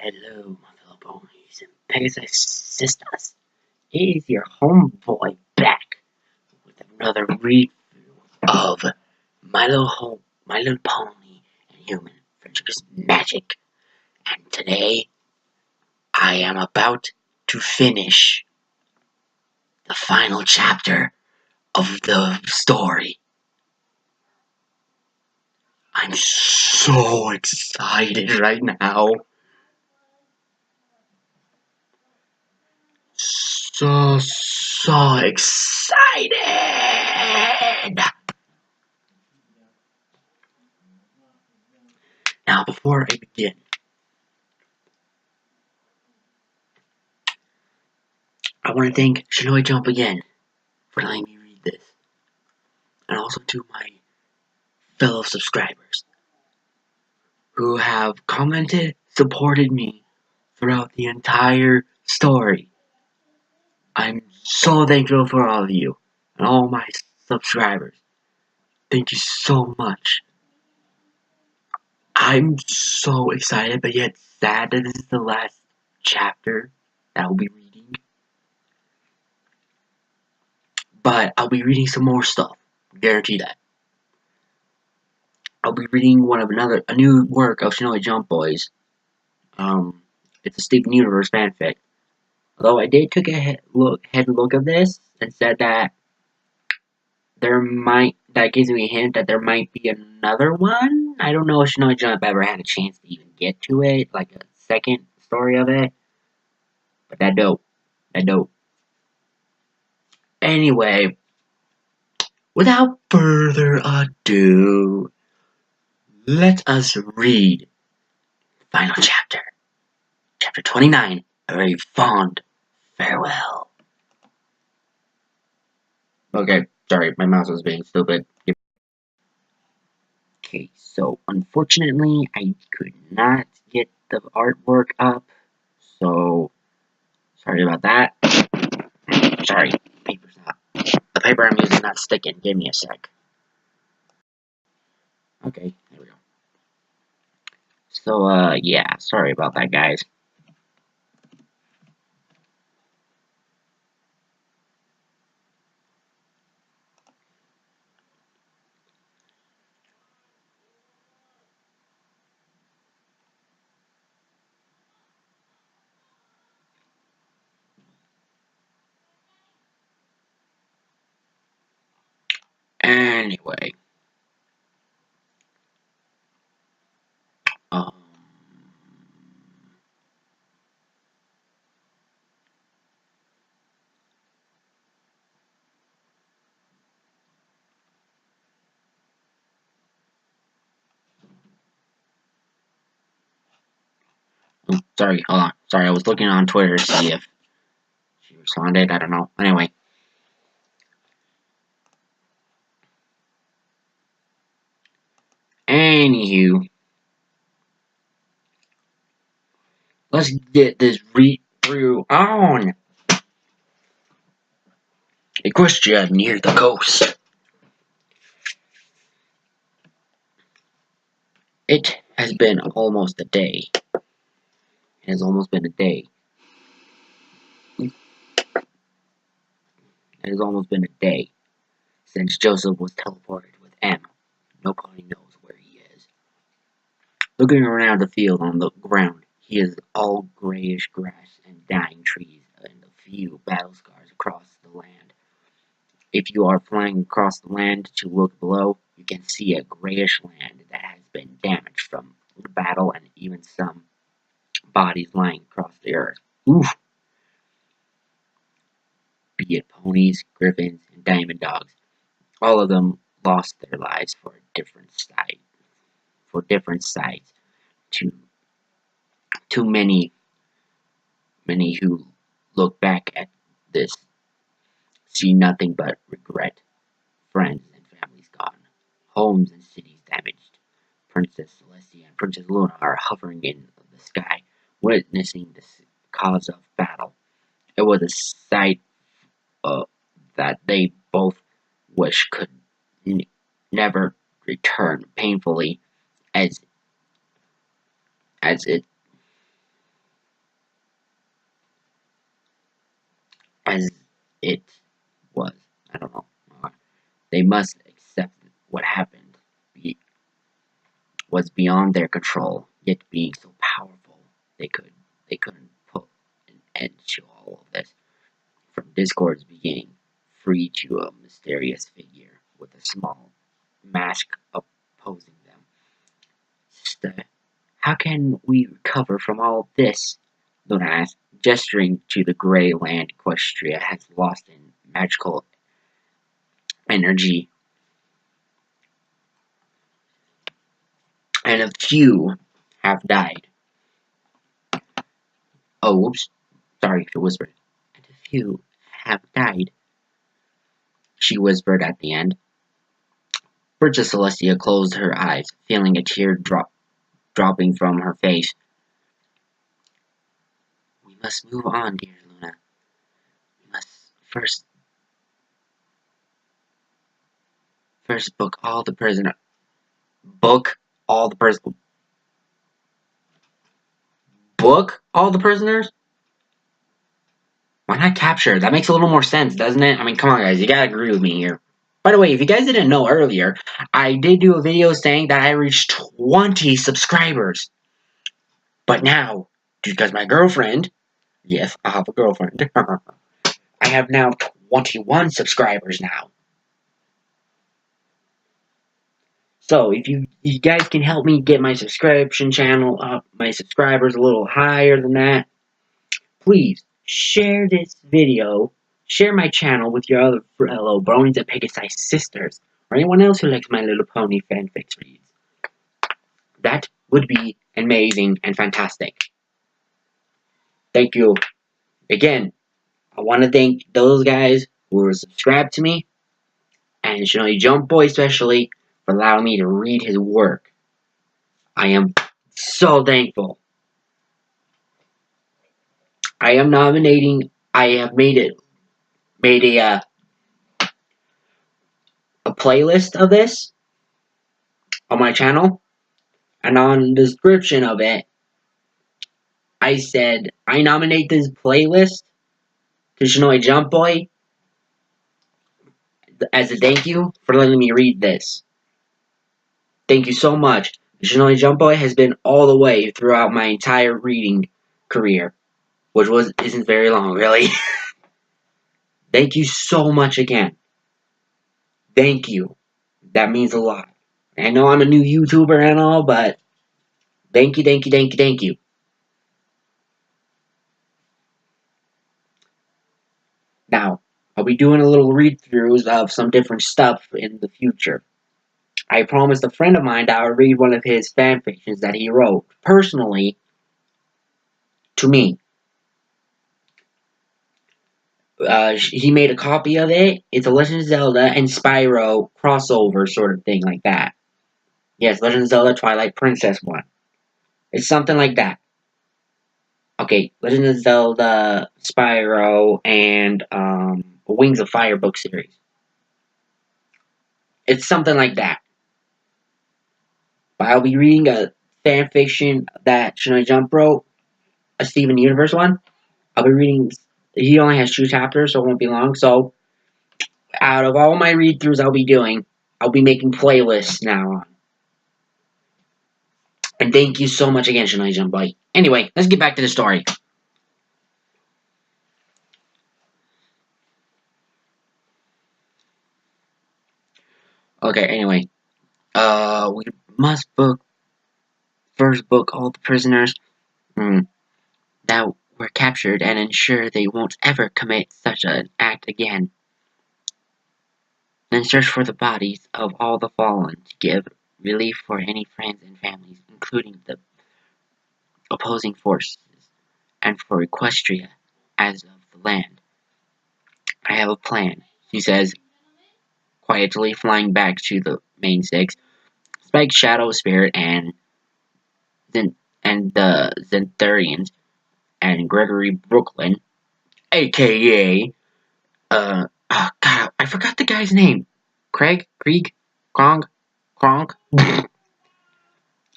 Hello, my fellow ponies and Pegasus sisters. It is your homeboy back with another review of My Little Pony and Human Friendship is Magic. And today, I am about to finish the final chapter of the story. I'm so excited right now. So excited! Now, before I begin, I want to thank Shinoy Jump again for letting me read this, and also to my fellow subscribers who have commented, supported me throughout the entire story. I'm so thankful for all of you and all my subscribers. Thank you so much. I'm so excited, but yet sad that this is the last chapter that I'll be reading. But I'll be reading some more stuff. Guarantee that. I'll be reading a new work of Shinoy Jump Boys. It's a Steven Universe fanfic. Although I did take a head look at this and said that that gives me a hint that there might be another one. I don't know if Shinoy Jump ever had a chance to even get to it, like a second story of it. But that dope. Anyway, without further ado, let us read final chapter. Chapter 29, A Very Fond Farewell. Okay, sorry, my mouse was being stupid. Okay, so unfortunately, I could not get the artwork up, so sorry about that. Sorry, paper's not. The paper I'm using is not sticking. Give me a sec. Okay, there we go. So, yeah, sorry about that, guys. Anyway, um, sorry, hold on. Sorry, I was looking on Twitter to see if she responded. I don't know. Anyway. Anywho, let's get this read-through on. Equestria near the coast. It has been almost a day. It has almost been a day. It has almost been a day since Joseph was teleported with Emma. Nobody knows where he is. Looking around the field on the ground, he is all grayish grass and dying trees and a few battle scars across the land. If you are flying across the land to look below, you can see a grayish land that has been damaged from the battle and even some bodies lying across the earth. Oof! Be it ponies, griffins, and diamond dogs, all of them lost their lives for different sides. Too many who look back at this see nothing but regret. Friends and families gone, homes and cities damaged. Princess Celestia and Princess Luna are hovering in the sky, witnessing the cause of battle. It was a sight that they both wish could never return, painfully as it it was. I don't know. They must accept what happened was beyond their control, yet being so powerful, they couldn't put an end to all of this. From Discord's beginning, free to a mysterious figure with a small mask opposing them. How can we recover from all this? Luna asked, gesturing to the gray land Equestria has lost in magical energy, and a few have died. Oh, whoops. Sorry if it whispered. And a few have died, she whispered at the end. Princess Celestia closed her eyes, feeling a tear dropping from her face. We must move on, dear Luna. We must first book all the prisoners. Book all the prisoners. Book all the prisoners? Why not capture? That makes a little more sense, doesn't it? I mean, come on, guys. You gotta agree with me here. By the way, if you guys didn't know earlier, I did do a video saying that I reached 20 subscribers. But now, because my girlfriend, yes, I have a girlfriend, I have now 21 subscribers now. So, if you guys can help me get my subscription channel up, my subscribers a little higher than that, please share this video, share my channel with your other fellow bronies and Pegasus sisters, or anyone else who likes My Little Pony fanfics reads. That would be amazing and fantastic. Thank you. Again, I want to thank those guys who were subscribed to me, and Shinobi Jump Boy especially, for allowing me to read his work. I am so thankful. I am nominating. I have made a playlist of this on my channel, and on the description of it, I said I nominate this playlist to Shinobi Jump Boy as a thank you for letting me read this. Thank you so much. Shinobi Jump Boy has been all the way throughout my entire reading career, which isn't very long, really. Thank you so much again. Thank you. That means a lot. I know I'm a new YouTuber and all, but thank you, thank you, thank you, thank you. Now, I'll be doing a little read-throughs of some different stuff in the future. I promised a friend of mine that I would read one of his fanfictions that he wrote, personally, to me. He made a copy of it. It's a Legend of Zelda and Spyro crossover sort of thing like that. Yes, Legend of Zelda Twilight Princess one. It's something like that. Okay, Legend of Zelda, Spyro, and Wings of Fire book series. It's something like that. But I'll be reading a fanfiction that Shinobi Jump wrote, a Steven Universe one. I'll be reading. He only has 2 chapters, so it won't be long. So, out of all my read-throughs I'll be doing, I'll be making playlists now on. And thank you so much again, Shinobi Jump Boy. Anyway, let's get back to the story. Okay, anyway. We must first book all the prisoners that were captured and ensure they won't ever commit such an act again. Then search for the bodies of all the fallen to give relief for any friends and families, including the opposing forces, and for Equestria as of the land. I have a plan, he says, quietly flying back to the main 6. Spike, Shadow, Spirit, and the Zenthurians, and Gregory Brooklyn, aka, oh god, I forgot the guy's name. Krieg, Kronk,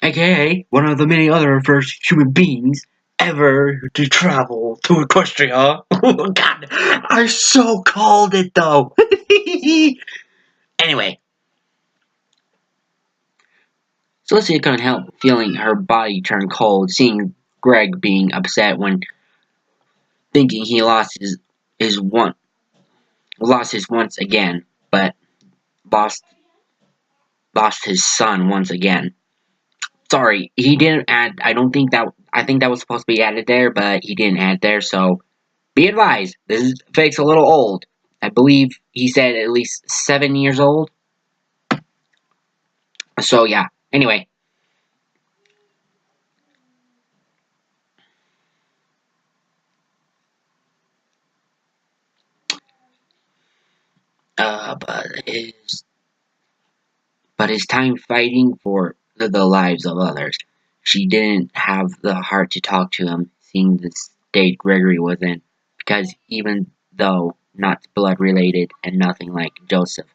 aka one of the many other first human beings ever to travel to Equestria. Oh, God, I so called it though. Anyway, Celestia couldn't help feeling her body turn cold, seeing Greg being upset when thinking he lost his once again, but lost his son once again. Sorry, he didn't add. I think that was supposed to be added there, but he didn't add there. So be advised, this fake's a little old. I believe he said at least 7 years old. So yeah. Anyway, but his time fighting for the lives of others, she didn't have the heart to talk to him, seeing the state Gregory was in, because even though not blood related and nothing like Joseph,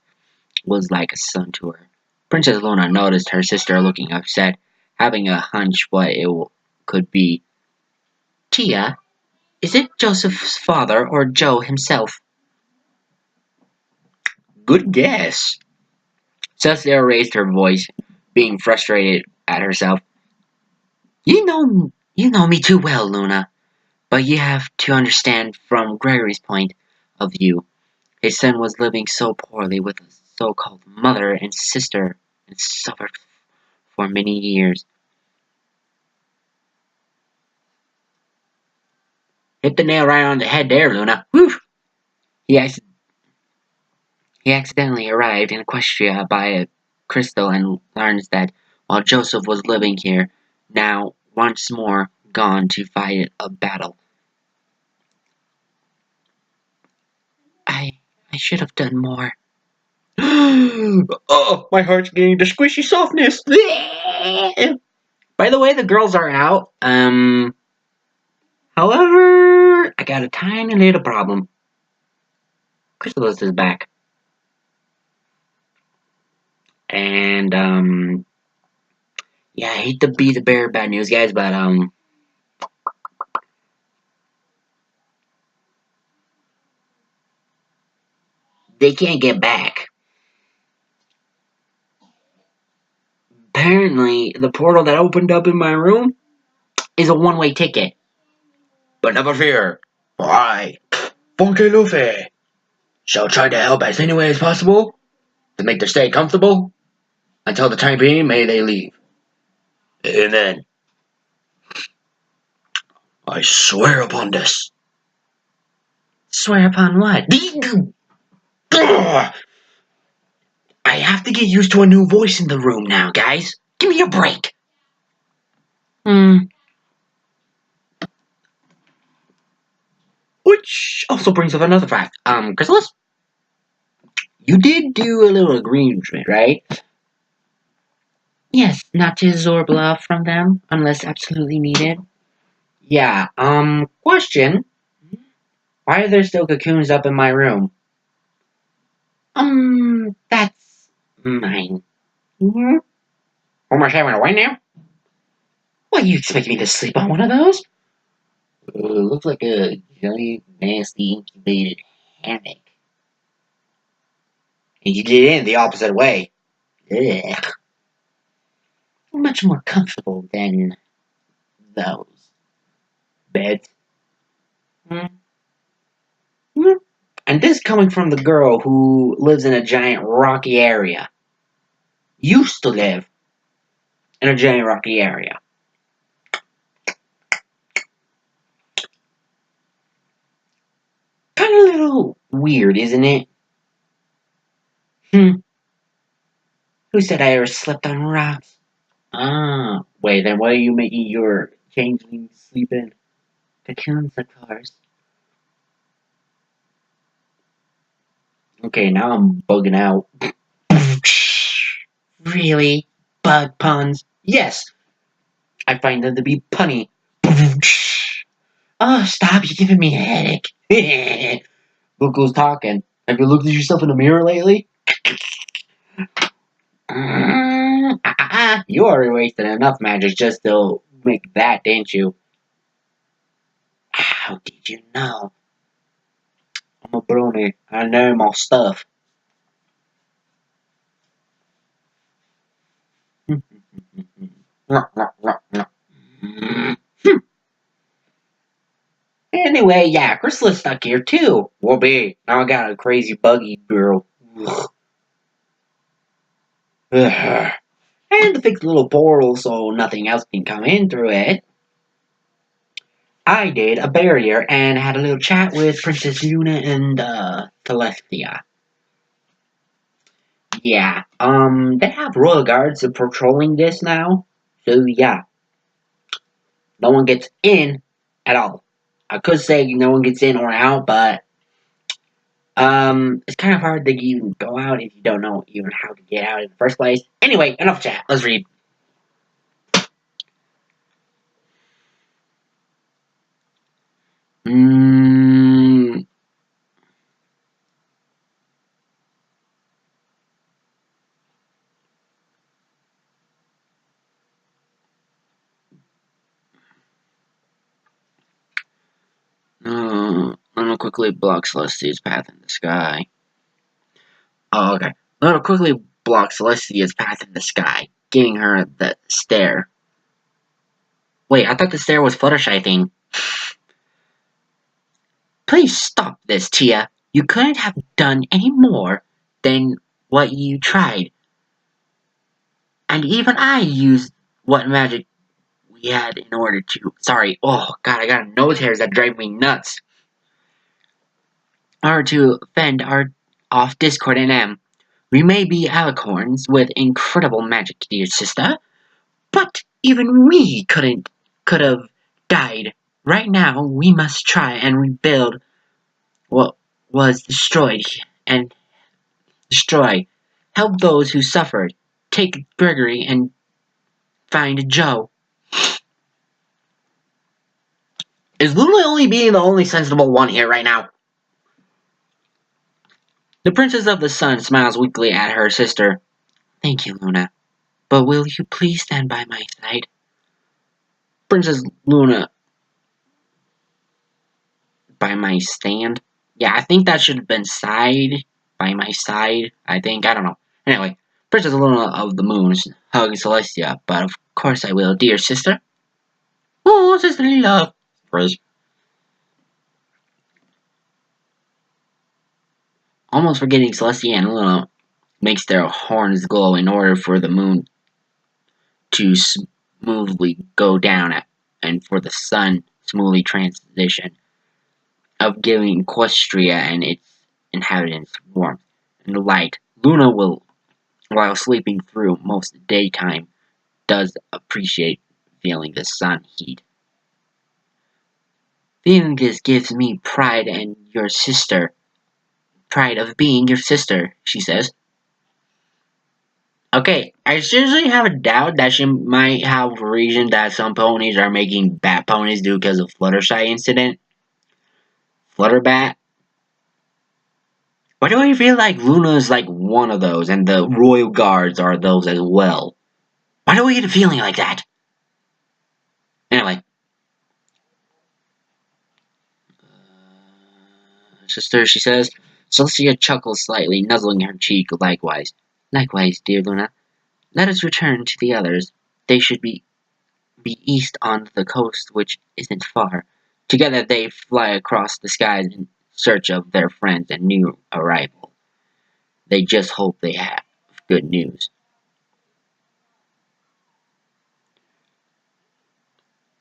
was like a son to her. Princess Luna noticed her sister looking upset, having a hunch what it could be. Tia, is it Joseph's father or Joe himself? Good guess. Cecilia raised her voice, being frustrated at herself. You know me too well, Luna, but you have to understand from Gregory's point of view. His son was living so poorly with a so-called mother and sister and suffered for many years. Hit the nail right on the head there, Luna. Whew! He, ac- he accidentally arrived in Equestria by a crystal and learns that while Joseph was living here, now once more gone to fight a battle. I I should have done more. Oh, my heart's getting the squishy softness. By the way, the girls are out. However, I got a tiny little problem. Chrysalis is back. And, yeah, I hate to be the bearer of bad news, guys, but, they can't get back. Apparently, the portal that opened up in my room is a one-way ticket. But never fear, for I, Funky Luffy, shall try to help as any way as possible to make their stay comfortable. Until the time being, may they leave. Amen. I swear upon this. Swear upon what? I have to get used to a new voice in the room now, guys. Give me a break. Which also brings up another fact. Chrysalis, you did do a little arrangement, right? Yes, not to absorb love from them unless absolutely needed. Yeah, question. Why are there still cocoons up in my room? That's mine. Hmm? Almost having away now? What, you expect me to sleep on one of those? Looks like a giant, nasty, incubated hammock. And you get in the opposite way. Ugh. Much more comfortable than those beds. Hmm? Hmm? And this coming from the girl who lives in a giant rocky area. Used to live in a giant rocky area. Kind of a little weird, isn't it? Hmm. Who said I ever slept on rocks? Ah, wait, then why are you making your changeling sleep in cocoons, of course? Okay, now I'm bugging out. Really? Bug puns? Yes, I find them to be punny. Oh, stop, you're giving me a headache. Look who's talking. Have you looked at yourself in the mirror lately? You already wasted enough magic just to make that, didn't you? How did you know? I'm a brony. I know my stuff. Anyway, yeah, Chrysali's stuck here too. Whoopee. Now I got a crazy buggy girl. And to fix the little portal so nothing else can come in through it, I did a barrier and had a little chat with Princess Luna and Celestia. Yeah, they have royal guards patrolling this now. So yeah, no one gets in at all. I could say no one gets in or out, but it's kind of hard to even go out if you don't know even how to get out in the first place. Anyway, enough chat. Let's read. Mm, Luna quickly blocks Celestia's path in the sky. Oh, okay. Luna quickly blocks Celestia's path in the sky, giving her the stare. Wait, I thought the stare was Fluttershy thing. Please stop this, Tia. You couldn't have done any more than what you tried. And even I used what magic we had in order to. Sorry. Oh, God, I got nose hairs that drive me nuts. In order to fend off Discord and M. We may be alicorns with incredible magic, dear sister, but even we could have died. Right now, we must try and rebuild what was destroyed and destroy. Help those who suffered. Take Gregory and find Joe. Is Luna only being the only sensible one here right now? The Princess of the Sun smiles weakly at her sister. Thank you, Luna. But will you please stand by my side? Princess Luna. By my stand? Yeah, I think that should have been side. By my side, I think. I don't know. Anyway, Princess Luna of the Moon hugs Celestia. But of course I will, dear sister. Oh, sisterly love. Frizz. Almost forgetting Celestia and Luna makes their horns glow in order for the moon to smoothly go down and for the sun smoothly transition of giving Equestria and its inhabitants warmth and light. Luna will, while sleeping through most daytime, does appreciate feeling the sun heat. Feeling this gives me pride and your sister. Pride of being your sister, she says. Okay, I seriously have a doubt that she might have a reason that some ponies are making bat ponies due because of Fluttershy incident. Flutterbat. Why do I feel like Luna is like one of those and the Royal Guards are those as well? Why do I get a feeling like that? Anyway. Sister, she says. Celestia chuckles slightly, nuzzling her cheek likewise. Likewise, dear Luna. Let us return to the others. They should be east on the coast, which isn't far. Together they fly across the skies in search of their friends and new arrival. They just hope they have good news.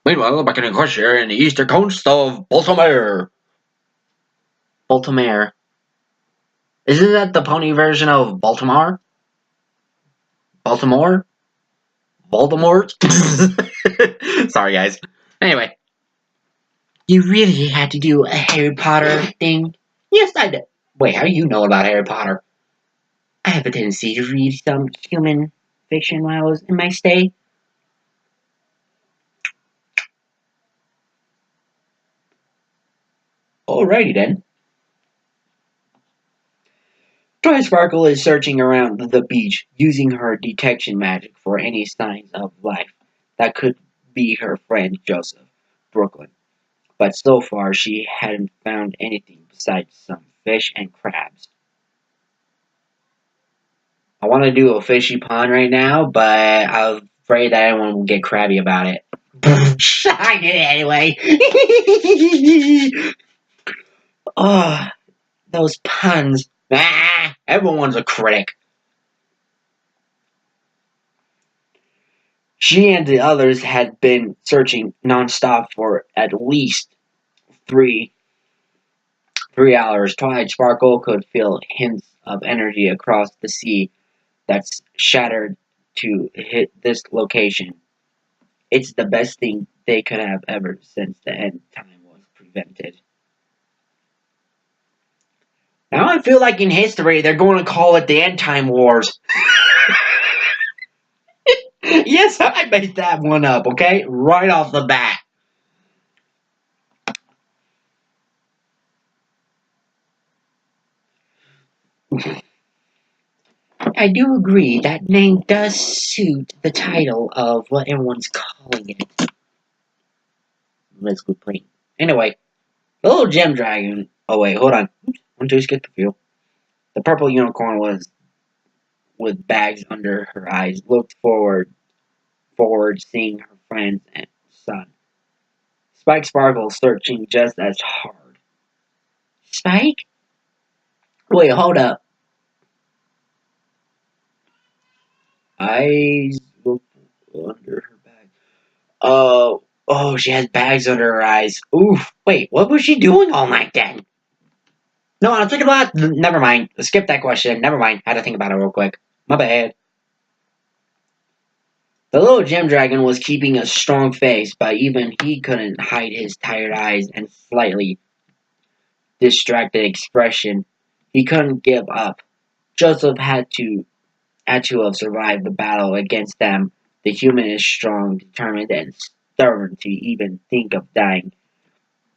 Meanwhile, back in Equestria in the eastern coast of Baltimore. Baltimore. Isn't that the pony version of Baltimore? Baltimore? Baltimore? Sorry, guys. Anyway. You really had to do a Harry Potter thing? Yes, I did. Wait, how do you know about Harry Potter? I have a tendency to read some human fiction while I was in my stay. Alrighty then. Dry Sparkle is searching around the beach, using her detection magic for any signs of life that could be her friend Joseph, Brooklyn. but so far she hadn't found anything besides some fish and crabs. I want to do a fishy pond right now, but I'm afraid that everyone will get crabby about it. I did it anyway. Oh, those puns. Ah, everyone's a critic. She and the others had been searching nonstop for at least three 3 hours. Twilight Sparkle could feel hints of energy across the sea that's shattered to hit this location. It's the best thing they could have ever since the end time was prevented. Now I feel like in history they're going to call it the End Time Wars. Yes, I made that one up, okay? Right off the bat. I do agree that name does suit the title of what everyone's calling it. Let's go play. Anyway, the little gem dragon. Oh wait, hold on. Oops, one, two, skip the field. The purple unicorn was with bags under her eyes, looked forward, seeing her friends and son. Spike Sparkle searching just as hard. Spike? Wait, hold up. Eyes look under her bag. Oh, she has bags under her eyes. Oof. Wait, what was she doing all night then? No, I'm thinking about. Never mind. Skip that question. Never mind. Had to think about it real quick. My bad. The little gem dragon was keeping a strong face, but even he couldn't hide his tired eyes and slightly distracted expression. He couldn't give up. Joseph had to have survived the battle against them. The human is strong, determined, and stubborn to even think of dying.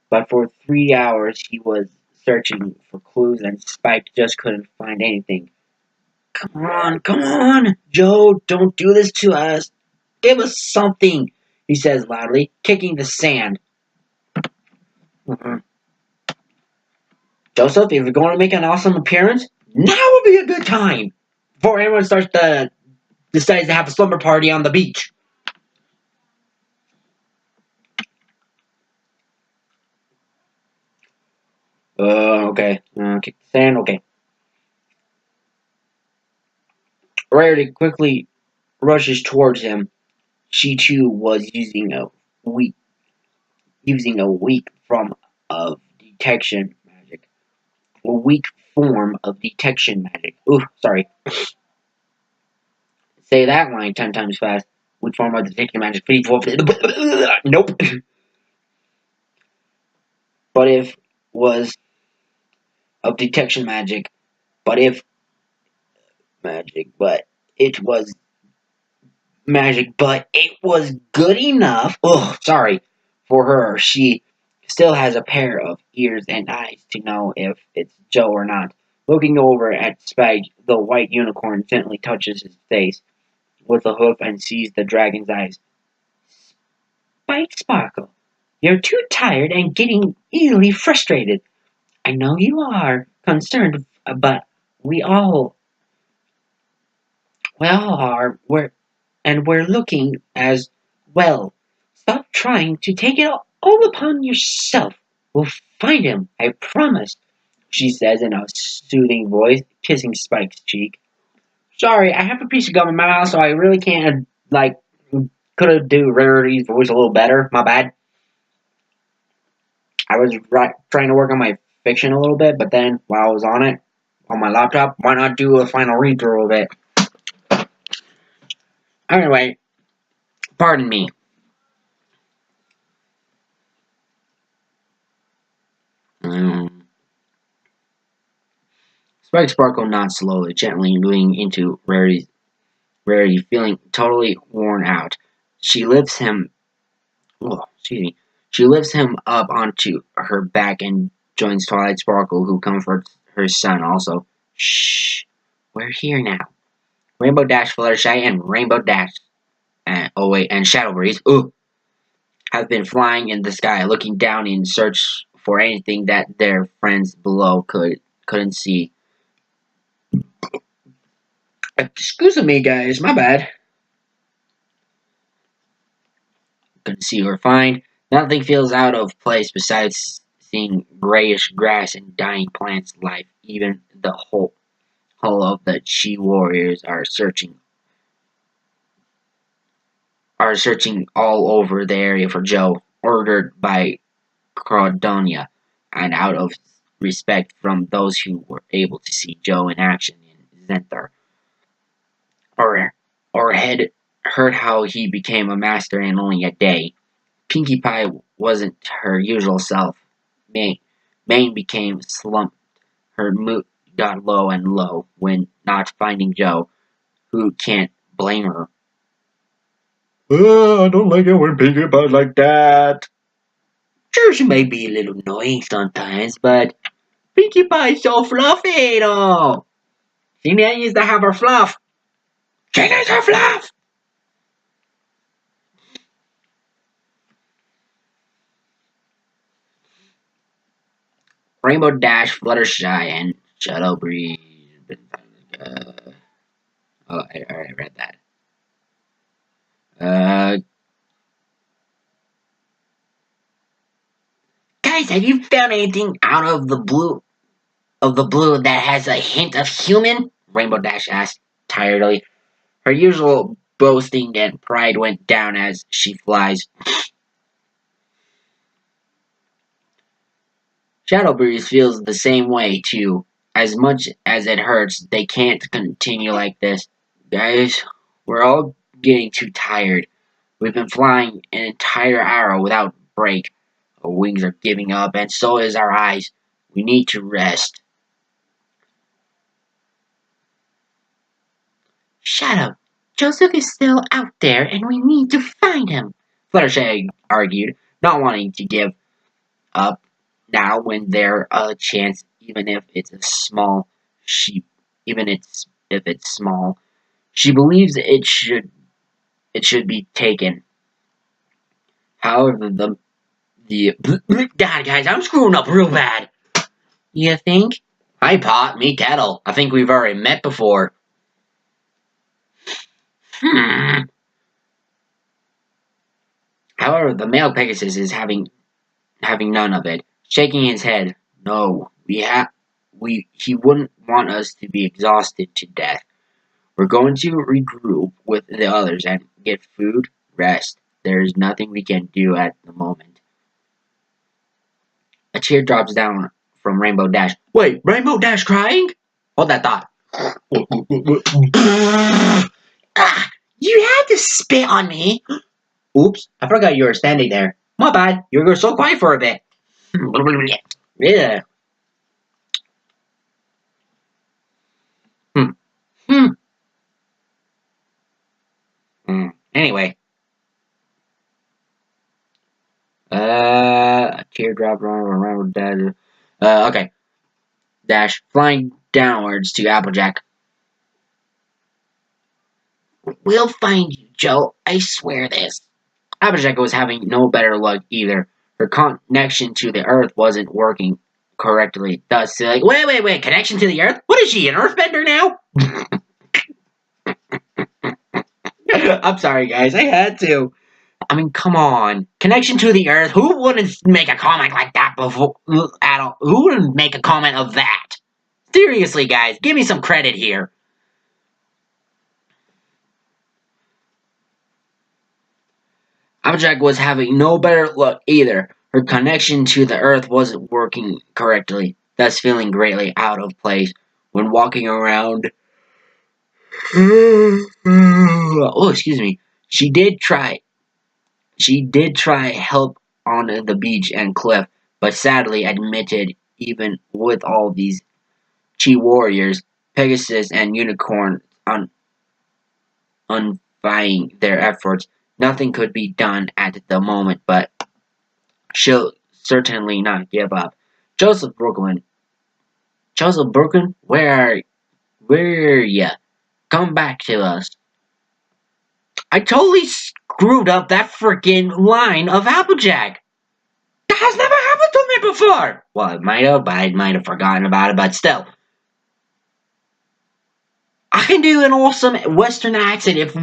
But for 3 hours he was searching for clues and Spike just couldn't find anything. Come on, Joe, don't do this to us. Give us something, he says loudly, kicking the sand. Mhm. Joseph, if you're going to make an awesome appearance, now would be a good time before everyone decides to have a slumber party on the beach. Okay. Kick the sand, okay. Rarity quickly rushes towards him. She too was weak weak form of detection magic. A weak form of detection magic. Ooh, sorry. Say that line 10 times fast. Weak form of detection magic. Nope. But if was of detection magic. But if magic. But it was magic. But it was good enough. Oh, sorry. For her, she still has a pair of ears and eyes to know if it's Joe or not. Looking over at Spike, the white unicorn gently touches his face with a hoof and sees the dragon's eyes. Spike Sparkle, you're too tired and getting easily frustrated. I know you are concerned, but we all are. We're looking as well. Stop trying to take it all upon yourself. We'll find him, I promise, she says in a soothing voice, kissing Spike's cheek. Sorry, I have a piece of gum in my mouth, so I really can't, could have do Rarity's voice a little better. My bad. I was trying to work on my fiction a little bit, but then while I was on it, on my laptop, why not do a final read through of it? Anyway, pardon me. Um, Spike Sparkle nods slowly, gently moving into Rarity, feeling totally worn out. She lifts him. Oh, excuse me. She lifts him up onto her back and joins Twilight Sparkle, who comforts her son also. Shh, we're here now. Rainbow Dash, Fluttershy, and Rainbow Dash. And, oh wait, and Shadow Breeze. Ooh. have been flying in the sky, looking down in search for anything that their friends below couldn't see. Excuse me, guys, my bad. Couldn't see or find. Nothing feels out of place besides seeing grayish grass and dying plants life. Even the whole of the Chi warriors are searching all over the area for Joe, ordered by Crawdonia, and out of respect from those who were able to see Joe in action in Zenther, or had heard how he became a master in only a day. Pinkie Pie wasn't her usual self. Maine became slumped. Her mood got low and low when not finding Joe. Who can't blame her? I don't like it when Pinkie Pie's like that. Sure, she may be a little annoying sometimes, but Pinkie Pie's so fluffy, though. She needs to have her fluff. She needs her fluff. Rainbow Dash, Fluttershy, and Shadow Breeze. I already read that. Guys, have you found anything out of the blue that has a hint of human? Rainbow Dash asked tiredly. Her usual boasting and pride went down as she flies. Shadow Breeze feels the same way too. As much as it hurts, they can't continue like this. Guys, we're all getting too tired. We've been flying an entire hour without break. Our wings are giving up, and so is our eyes. We need to rest. Shadow, Joseph is still out there, and we need to find him, Fluttershy argued, not wanting to give up now when there's a chance, even if it's a small sheep, if it's small. She believes it should be taken. However, the God, guys, I'm screwing up real bad. You think? Hi, Pot. Me, Kettle. I think we've already met before. Hmm. However, the male Pegasus is having none of it, shaking his head. No, he wouldn't want us to be exhausted to death. We're going to regroup with the others and get food, rest. There is nothing we can do at the moment. A tear drops down from Rainbow Dash. Wait, Rainbow Dash crying? Hold that thought. Ah, you had to spit on me. Oops, I forgot you were standing there. My bad. You were so quiet for a bit. Yeah. Hmm. Hmm. Anyway. A teardrop around Dash. Okay. Dash flying downwards to Applejack. We'll find you, Joe. I swear this. Applejack was having no better luck either. Her connection to the Earth wasn't working correctly. Thus, like, wait, connection to the Earth? What is she, an Earthbender now? I'm sorry, guys. I had to. I mean, come on. Connection to the Earth. Who wouldn't make a comment like that before? At all? Who wouldn't make a comment of that? Seriously, guys, give me some credit here. Applejack was having no better luck either. Her connection to the Earth wasn't working correctly, thus feeling greatly out of place when walking around. Oh, excuse me. She did try. She did try help on the beach and cliff, but sadly admitted even with all these Chi warriors, Pegasus and Unicorn unvying their efforts, nothing could be done at the moment, but she'll certainly not give up. Joseph Brooklyn. Joseph Brooklyn, where ya? Come back to us. I totally screwed up that freaking line of Applejack. That has never happened to me before. Well, it might have, but I might have forgotten about it, but still. I can do an awesome Western accent if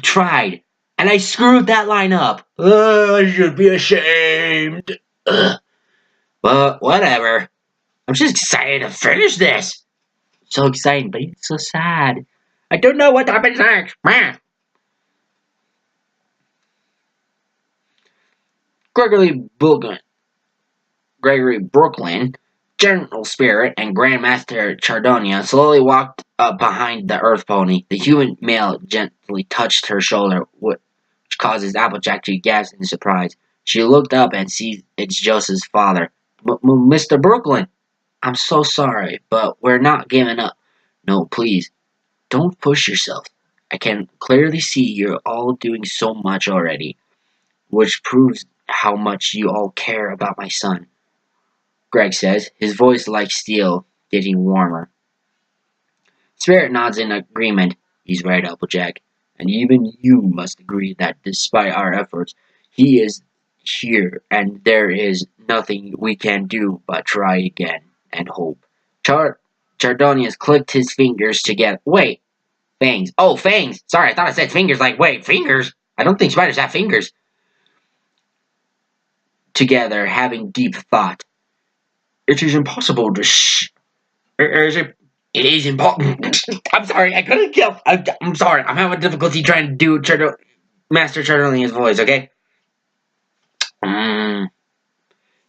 tried. And I screwed that line up. I should be ashamed. Ugh. But whatever. I'm just excited to finish this. So exciting, but it's so sad. I don't know what happens next. Man. Gregory Brooklyn, General Spirit, and Grandmaster Chardonia slowly walked up behind the Earth Pony. The human male gently touched her shoulder, which causes Applejack to gasp in surprise. She looked up and sees it's Joseph's father. Mr. Brooklyn, I'm so sorry, but we're not giving up. No, please, don't push yourself. I can clearly see you're all doing so much already, which proves how much you all care about my son. Greg says, his voice like steel, getting warmer. Spirit nods in agreement. He's right, Applejack. And even you must agree that despite our efforts, he is here, and there is nothing we can do but try again and hope. Chardonius clicked his fingers together. Wait, fangs. Oh, fangs. Sorry, I thought I said fingers. Like, wait, fingers? I don't think spiders have fingers. Together, having deep thought. It is impossible to It is impossible. I'm sorry, I couldn't kill. I'm sorry, I'm having difficulty trying to do Master Charlenian's voice, okay?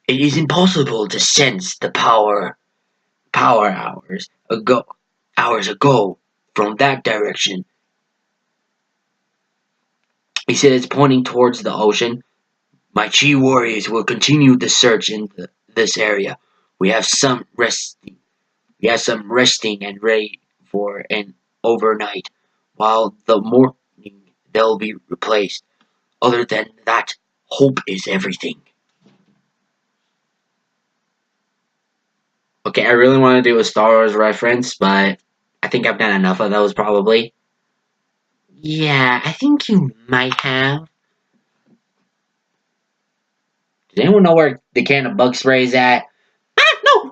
It is impossible to sense the power hours ago from that direction. He says, pointing towards the ocean. My Chi warriors will continue the search in this area. We have some resting and ready for an overnight. While the morning they'll be replaced. Other than that, hope is everything. Okay, I really want to do a Star Wars reference, but I think I've done enough of those probably. Yeah, I think you might have. Does anyone know where the can of bug spray is at? Ah, no!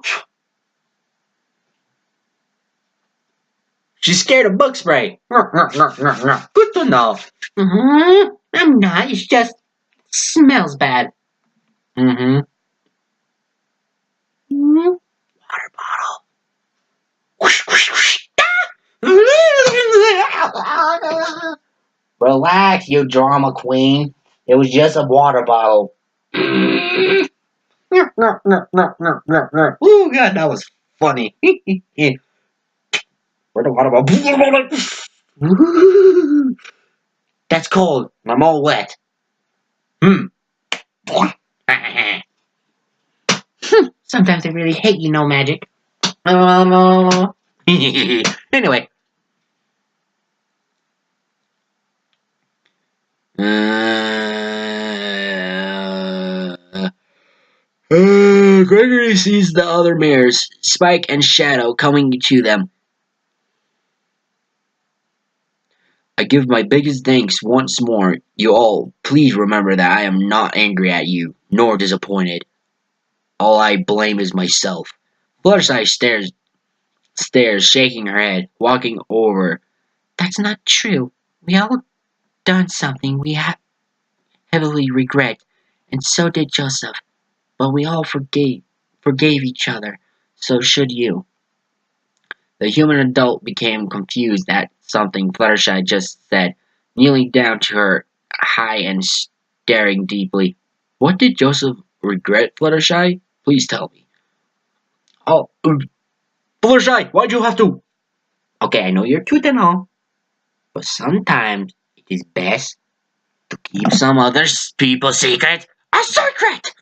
She's scared of bug spray. Good to know. I'm not. It just smells bad. Water bottle. Whoosh, whoosh, whoosh. Relax, you drama queen. It was just a water bottle. Oh god, that was funny. Where the water bottle? That's cold. I'm all wet. Sometimes I really hate magic. Anyway. Gregory sees the other mares, Spike and Shadow, coming to them. I give my biggest thanks once more. You all, please remember that I am not angry at you, nor disappointed. All I blame is myself. Fluttershy stares, shaking her head, walking over. That's not true. We all done something we heavily regret, and so did Joseph. But we all forgave each other, so should you. The human adult became confused at something Fluttershy just said, kneeling down to her high and staring deeply. What did Joseph regret, Fluttershy? Please tell me. Oh, Fluttershy, why'd you have to? Okay, I know you're cute and all, but sometimes it is best to keep some other people's secret a secret!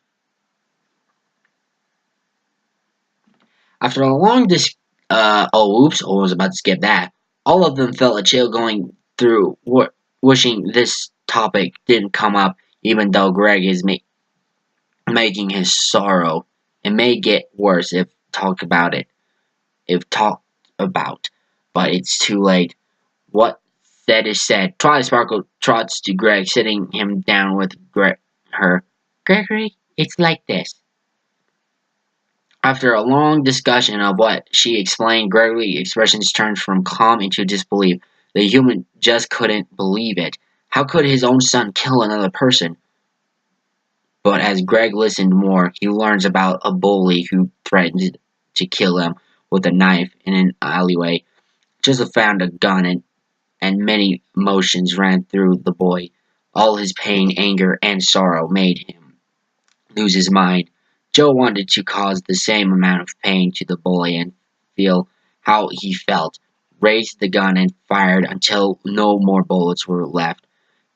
After a long I was about to skip that. All of them felt a chill going through, wishing this topic didn't come up, even though Greg is making his sorrow. It may get worse if talked about, but it's too late. What That is said. Twilight Sparkle trots to Greg, sitting him down with her. Gregory, it's like this. After a long discussion of what she explained, Gregory's expressions turned from calm into disbelief. The human just couldn't believe it. How could his own son kill another person? But as Greg listened more, he learns about a bully who threatened to kill him with a knife in an alleyway. Joseph found a gun and many emotions ran through the boy. All his pain, anger, and sorrow made him lose his mind. Joe wanted to cause the same amount of pain to the boy and feel how he felt. Raised the gun and fired until no more bullets were left.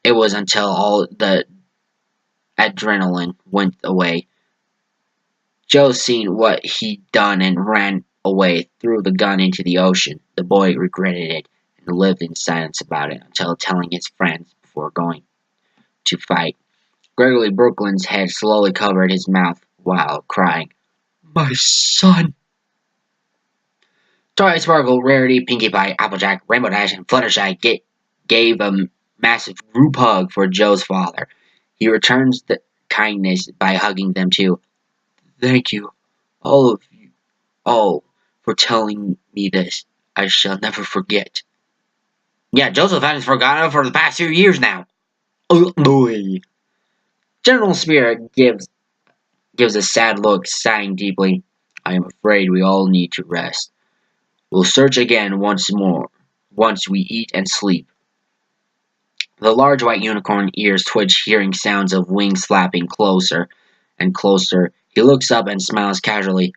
It was until all the adrenaline went away. Joe seen what he'd done and ran away, threw the gun into the ocean. The boy regretted it and lived in silence about it until telling his friends before going to fight. Gregory Brooklyn's head slowly covered his mouth while crying, "My son!" Twilight Sparkle, Rarity, Pinkie Pie, Applejack, Rainbow Dash, and Fluttershy gave a massive group hug for Joe's father. He returns the kindness by hugging them too. "Thank you, all of you, all, for telling me this. I shall never forget." Yeah, Joseph hasn't forgotten for the past 2 years now. Oh boy. General Spirit gives a sad look, sighing deeply. "I am afraid we all need to rest. We'll search again once more, once we eat and sleep." The large white unicorn ears twitch, hearing sounds of wings flapping closer and closer. He looks up and smiles casually.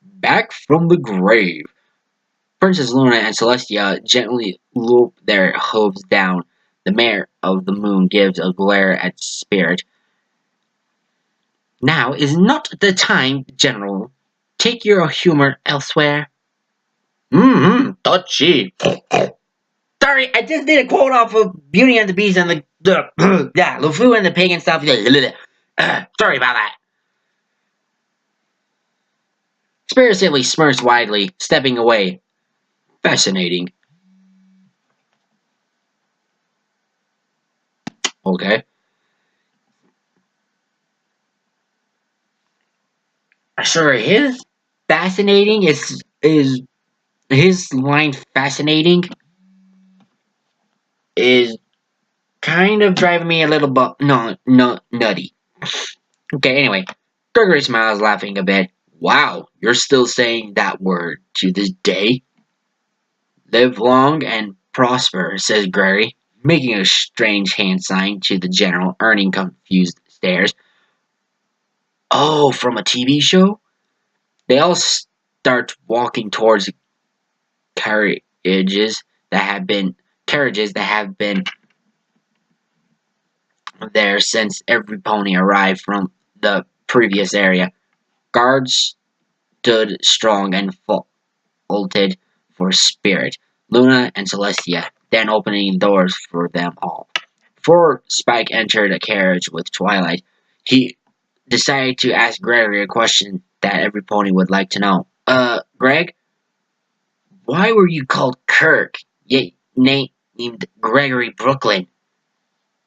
"Back from the grave." Princess Luna and Celestia gently loop their hooves down. The mare of the moon gives a glare at Spirit. "Now is not the time, General. Take your humor elsewhere." Touchy. Sorry, I just did a quote off of Beauty and the Beast and the yeah, LeFou and the pig and stuff. Sorry about that. Spirit simply smirks widely, stepping away. Fascinating. Okay. Sure, his fascinating is his line fascinating is kind of driving me a little nutty. Okay, anyway. Gregory smiles, laughing a bit. "Wow, you're still saying that word to this day?" "Live long and prosper," says Gregory, making a strange hand sign to the general, earning confused stares. "Oh, from a TV show?" They all start walking towards carriages that have been there since every pony arrived from the previous area. Guards stood strong and bolted for Spirit, Luna, and Celestia, then opening doors for them all. Before Spike entered a carriage with Twilight, he decided to ask Gregory a question that every pony would like to know. Greg, why were you called Kirk, yet named Gregory Brooklyn?"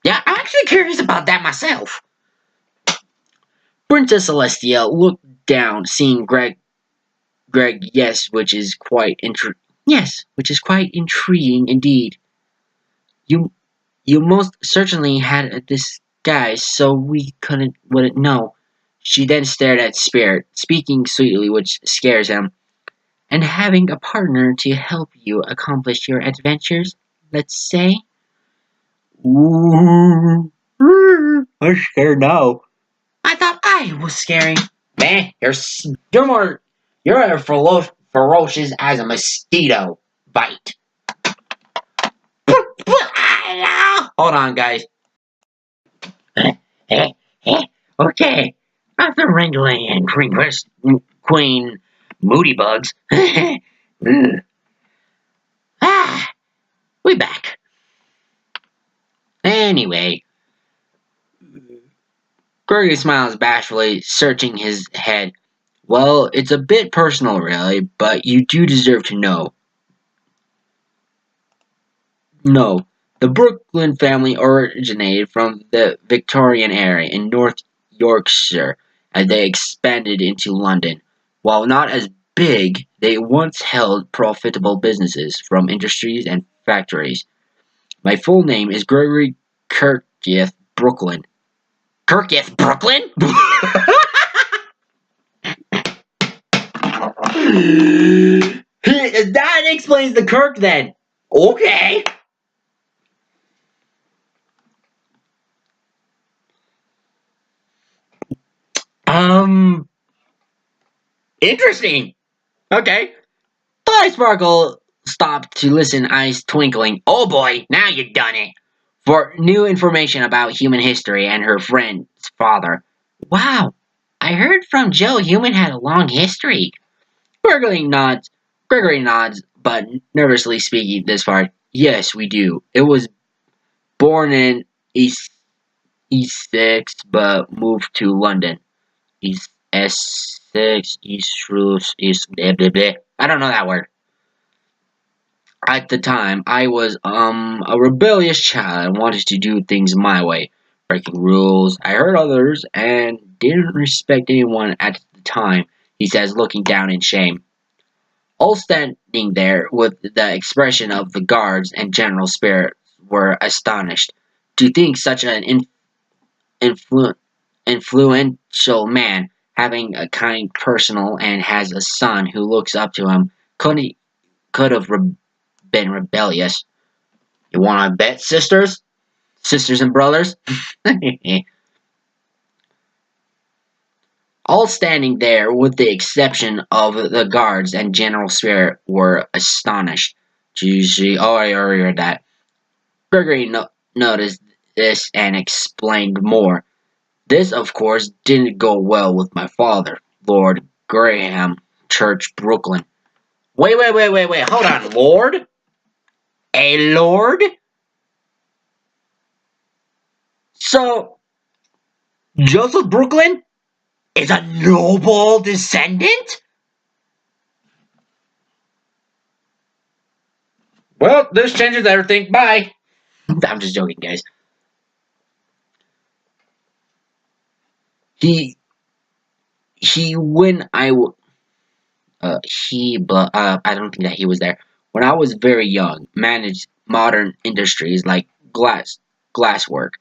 "Yeah, I'm actually curious about that myself." Princess Celestia looked down, seeing Greg, yes, which is quite intriguing indeed. You most certainly had a disguise, so we wouldn't know." She then stared at Spirit, speaking sweetly, which scares him. "And having a partner to help you accomplish your adventures, let's say?" Ooh, I'm scared now. "I thought I was scary." "Man, you're as ferocious as a mosquito bite." Hold on, guys. Okay. After wrangling and Queen Moody Bugs. We back. Anyway. Gregory smiles bashfully, searching his head. "Well, it's a bit personal, really, but you do deserve to know. No, the Brooklyn family originated from the Victorian era in North Yorkshire as they expanded into London. While not as big, they once held profitable businesses from industries and factories. My full name is Gregory Kirkith Brooklyn. Kirkith Brooklyn? That explains the Kirk then. Okay. Um, Interesting. Okay. Eye Sparkle stopped to listen, eyes twinkling. Oh boy, now you've done it. For new information about human history and her friend's father. Wow, I heard from Joe human had a long history. Gregory nods. Gregory nods, but nervously speaking this far. Yes, we do. It was born in Essex, but moved to London. East Essex, East Roos, East blah blah blah. I don't know that word. At the time, I was a rebellious child and wanted to do things my way, breaking rules. I hurt others and didn't respect anyone at the time, he says, looking down in shame. All standing there with the expression of the guards and general spirit were astonished. To think such an influ- influential man, having a kind personal and has a son who looks up to him, could have been rebellious. You want to bet, sisters? Sisters and brothers? All standing there, with the exception of the guards and General Spirit, were astonished. Gee, oh, I already heard that. Gregory noticed this and explained more. This, of course, didn't go well with my father, Lord Graham Church, Brooklyn. Wait, hold on, Lord? A lord? So, Joseph Brooklyn is a noble descendant? Well, this changes everything. Bye. I'm just joking, guys. He when I I don't think that he was there when I was very young. Managed modern industries like glasswork,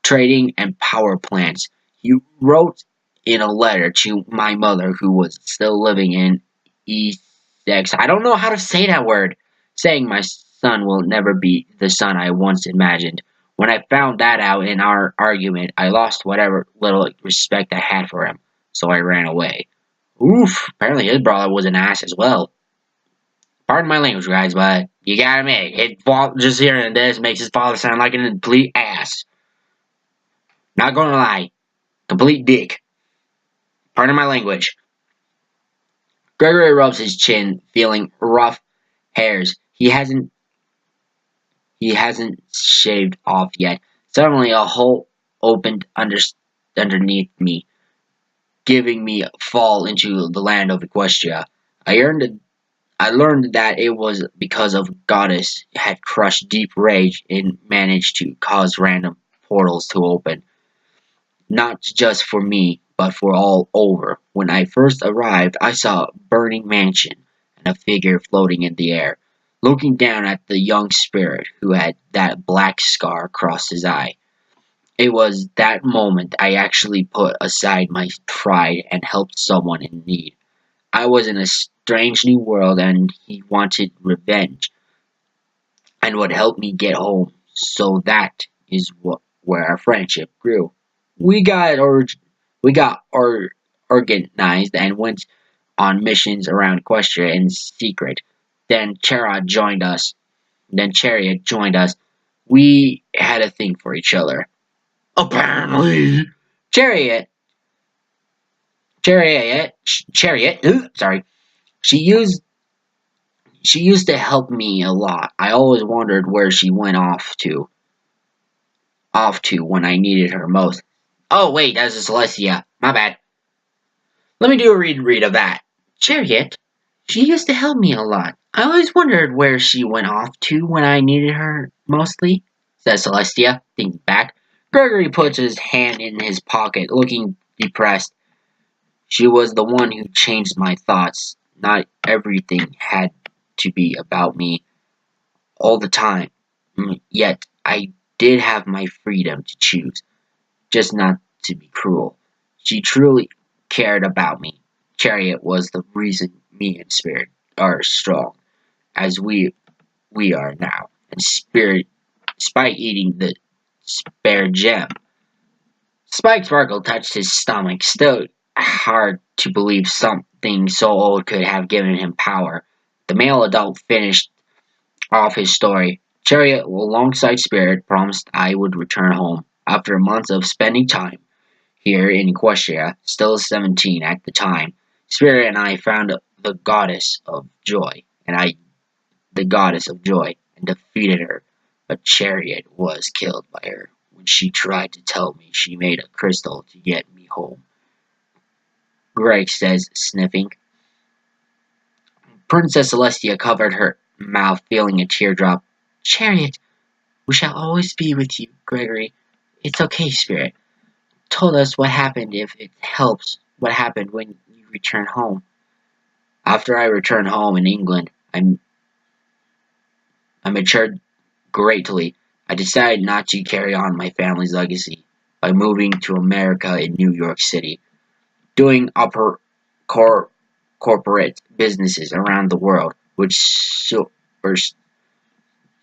trading, and power plants. He wrote in a letter to my mother, who was still living in Essex. I don't know how to say that word. Saying my son will never be the son I once imagined. When I found that out in our argument, I lost whatever little respect I had for him, so I ran away. Oof, apparently his brother was an ass as well. Pardon my language, guys, but you gotta admit, just hearing this makes his father sound like an complete ass. Not gonna lie, complete dick. Pardon my language. Gregory rubs his chin, feeling rough hairs. He hasn't shaved off yet. Suddenly a hole opened underneath me, giving me a fall into the land of Equestria. I learned that it was because of Goddess had crushed deep rage and managed to cause random portals to open. Not just for me, but for all over. When I first arrived, I saw a burning mansion and a figure floating in the air, looking down at the young spirit who had that black scar across his eye. It was that moment I actually put aside my pride and helped someone in need. I was in a strange new world and he wanted revenge and would help me get home. So that is where our friendship grew. We got or we got organized and went on missions around Equestria in secret. Then Chariot joined us. We had a thing for each other. Apparently. Chariot Chariot, sorry. She used She used to help me a lot. I always wondered where she went off to when I needed her most. Oh wait, that's a Celestia. My bad. Let me do a read of that. Chariot. She used to help me a lot. I always wondered where she went off to when I needed her mostly, says Celestia, thinking back. Gregory puts his hand in his pocket, looking depressed. She was the one who changed my thoughts. Not everything had to be about me all the time. Yet I did have my freedom to choose, just not to be cruel. She truly cared about me. Chariot was the reason me and Spirit are strong, as we are now. And Spirit, despite eating the spare gem, Spike Sparkle touched his stomach. Still hard to believe something so old could have given him power. The male adult finished off his story. Chariot, alongside Spirit, promised I would return home. After months of spending time here in Equestria, still 17 at the time, Spirit and I found the goddess of joy, and defeated her. But Chariot was killed by her when she tried to tell me she made a crystal to get me home. Greg says, sniffing. Princess Celestia covered her mouth, feeling a teardrop. Chariot, we shall always be with you, Gregory. It's okay, Spirit. Told us what happened if it helps. What happened when you return home. After I returned home in England, I matured greatly. I decided not to carry on my family's legacy by moving to America in New York City, doing corporate businesses around the world, which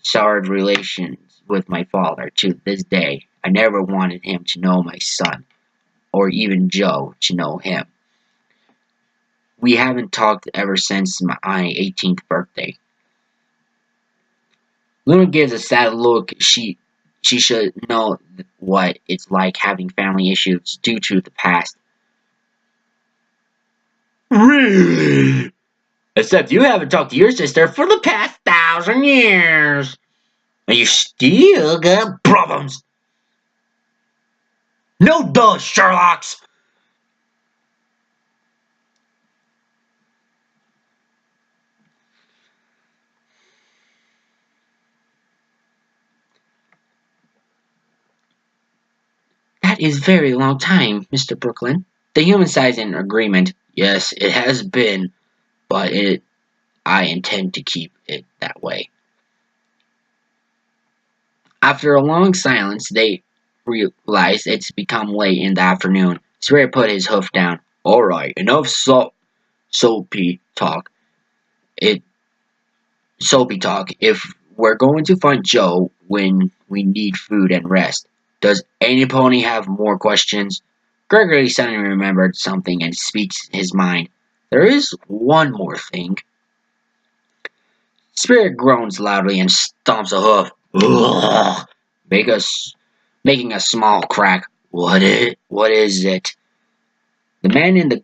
soured relations with my father. To this day, I never wanted him to know my son, or even Joe to know him. We haven't talked ever since my 18th birthday. Luna gives a sad look. She should know what it's like having family issues due to the past. Really? Except you haven't talked to your sister for the past 1,000 years. And you still got problems. No duh, Sherlocks. That is very long time, Mr. Brooklyn. The human sighs in agreement. Yes, it has been, but I intend to keep it that way. After a long silence, they realize it's become late in the afternoon. Spirit put his hoof down. All right, enough soapy talk. It soapy talk. If we're going to find Joe when we need food and rest, does any pony have more questions? Gregory suddenly remembered something and speaks his mind. There is one more thing. Spirit groans loudly and stomps a hoof. Ugh, making a small crack. What is it? The man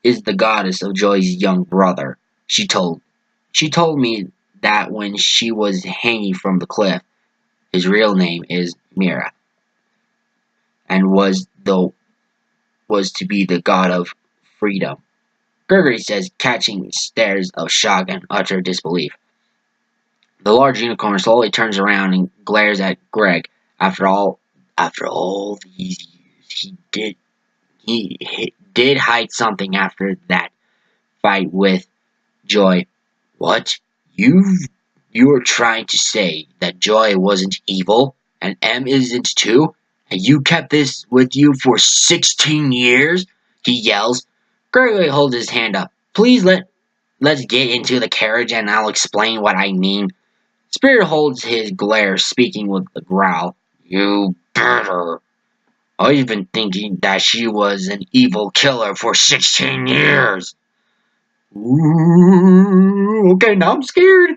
is the goddess of Joy's young brother. She told me that when she was hanging from the cliff. His real name is Mira, and was to be the god of freedom. Gregory says, catching stares of shock and utter disbelief. The large unicorn slowly turns around and glares at Greg. After all these years, he did hide something after that fight with Joy. What? You're trying to say that Joy wasn't evil, and M isn't too? And you kept this with you for 16 years? He yells. Gregory holds his hand up. Please let's get into the carriage and I'll explain what I mean. Spirit holds his glare, speaking with a growl. You better. I've been thinking that she was an evil killer for 16 years. Ooh, okay, now I'm scared.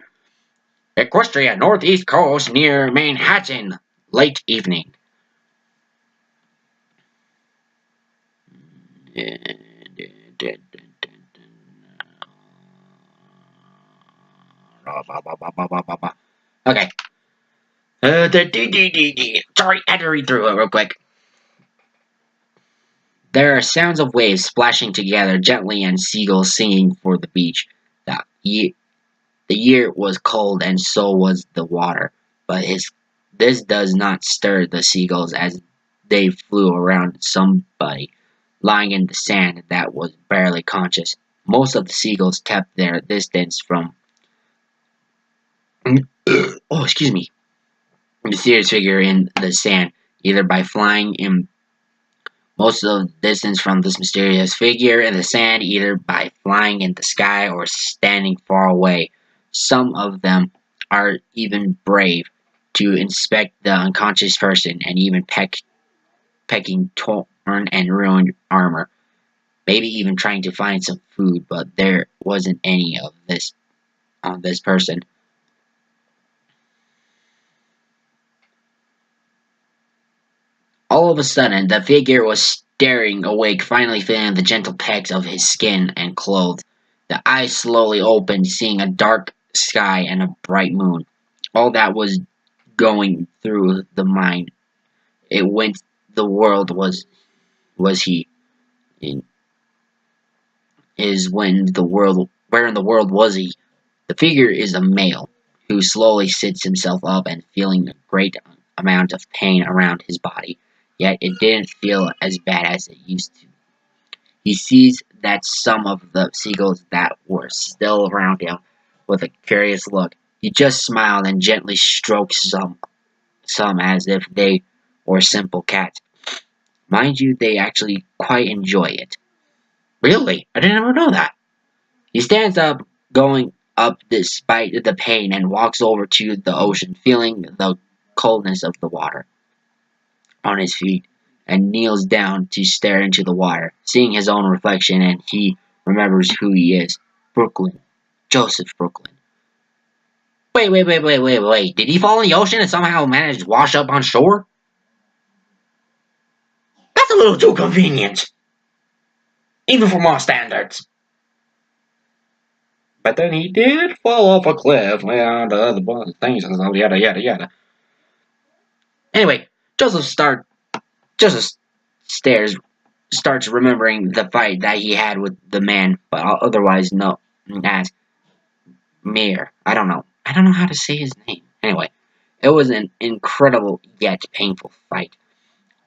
Equestria, northeast coast near Manhattan. Late evening. Okay. Sorry, I had to read through it real quick. There are sounds of waves splashing together gently and seagulls singing for the beach. The year was cold and so was the water, but this does not stir the seagulls as they flew around somebody lying in the sand that was barely conscious. Most of the seagulls kept their distance from oh, excuse me, the mysterious figure in the sand, either by flying in most of the distance from this mysterious figure in the sand, either by flying in the sky or standing far away. Some of them are even brave to inspect the unconscious person and even pecking torn and ruined armor, maybe even trying to find some food, but there wasn't any of this on this person. All of a sudden, the figure was staring awake, finally feeling the gentle pecks of his skin and clothes. The eyes slowly opened, seeing a dark sky and a bright moon. All that was going through the mind. It went. The world was he in is when the world where in the world was he? The figure is a male who slowly sits himself up and feeling a great amount of pain around his body. Yet it didn't feel as bad as it used to. He sees that some of the seagulls that were still around him with a curious look. He just smiled and gently stroked some as if they were simple cats. Mind you, they actually quite enjoy it. Really? I didn't ever know that. He stands up, going up despite the pain, and walks over to the ocean, feeling the coldness of the water on his feet, and kneels down to stare into the water, seeing his own reflection, and he remembers who he is. Brooklyn. Joseph Brooklyn. Wait. Did he fall in the ocean and somehow manage to wash up on shore? That's a little too convenient. Even for my standards. But then he did fall off a cliff and the things and so yada yada yada. Anyway, Joseph stares starts remembering the fight that he had with the man, but otherwise known as Mir. I don't know how to say his name. Anyway, it was an incredible yet painful fight.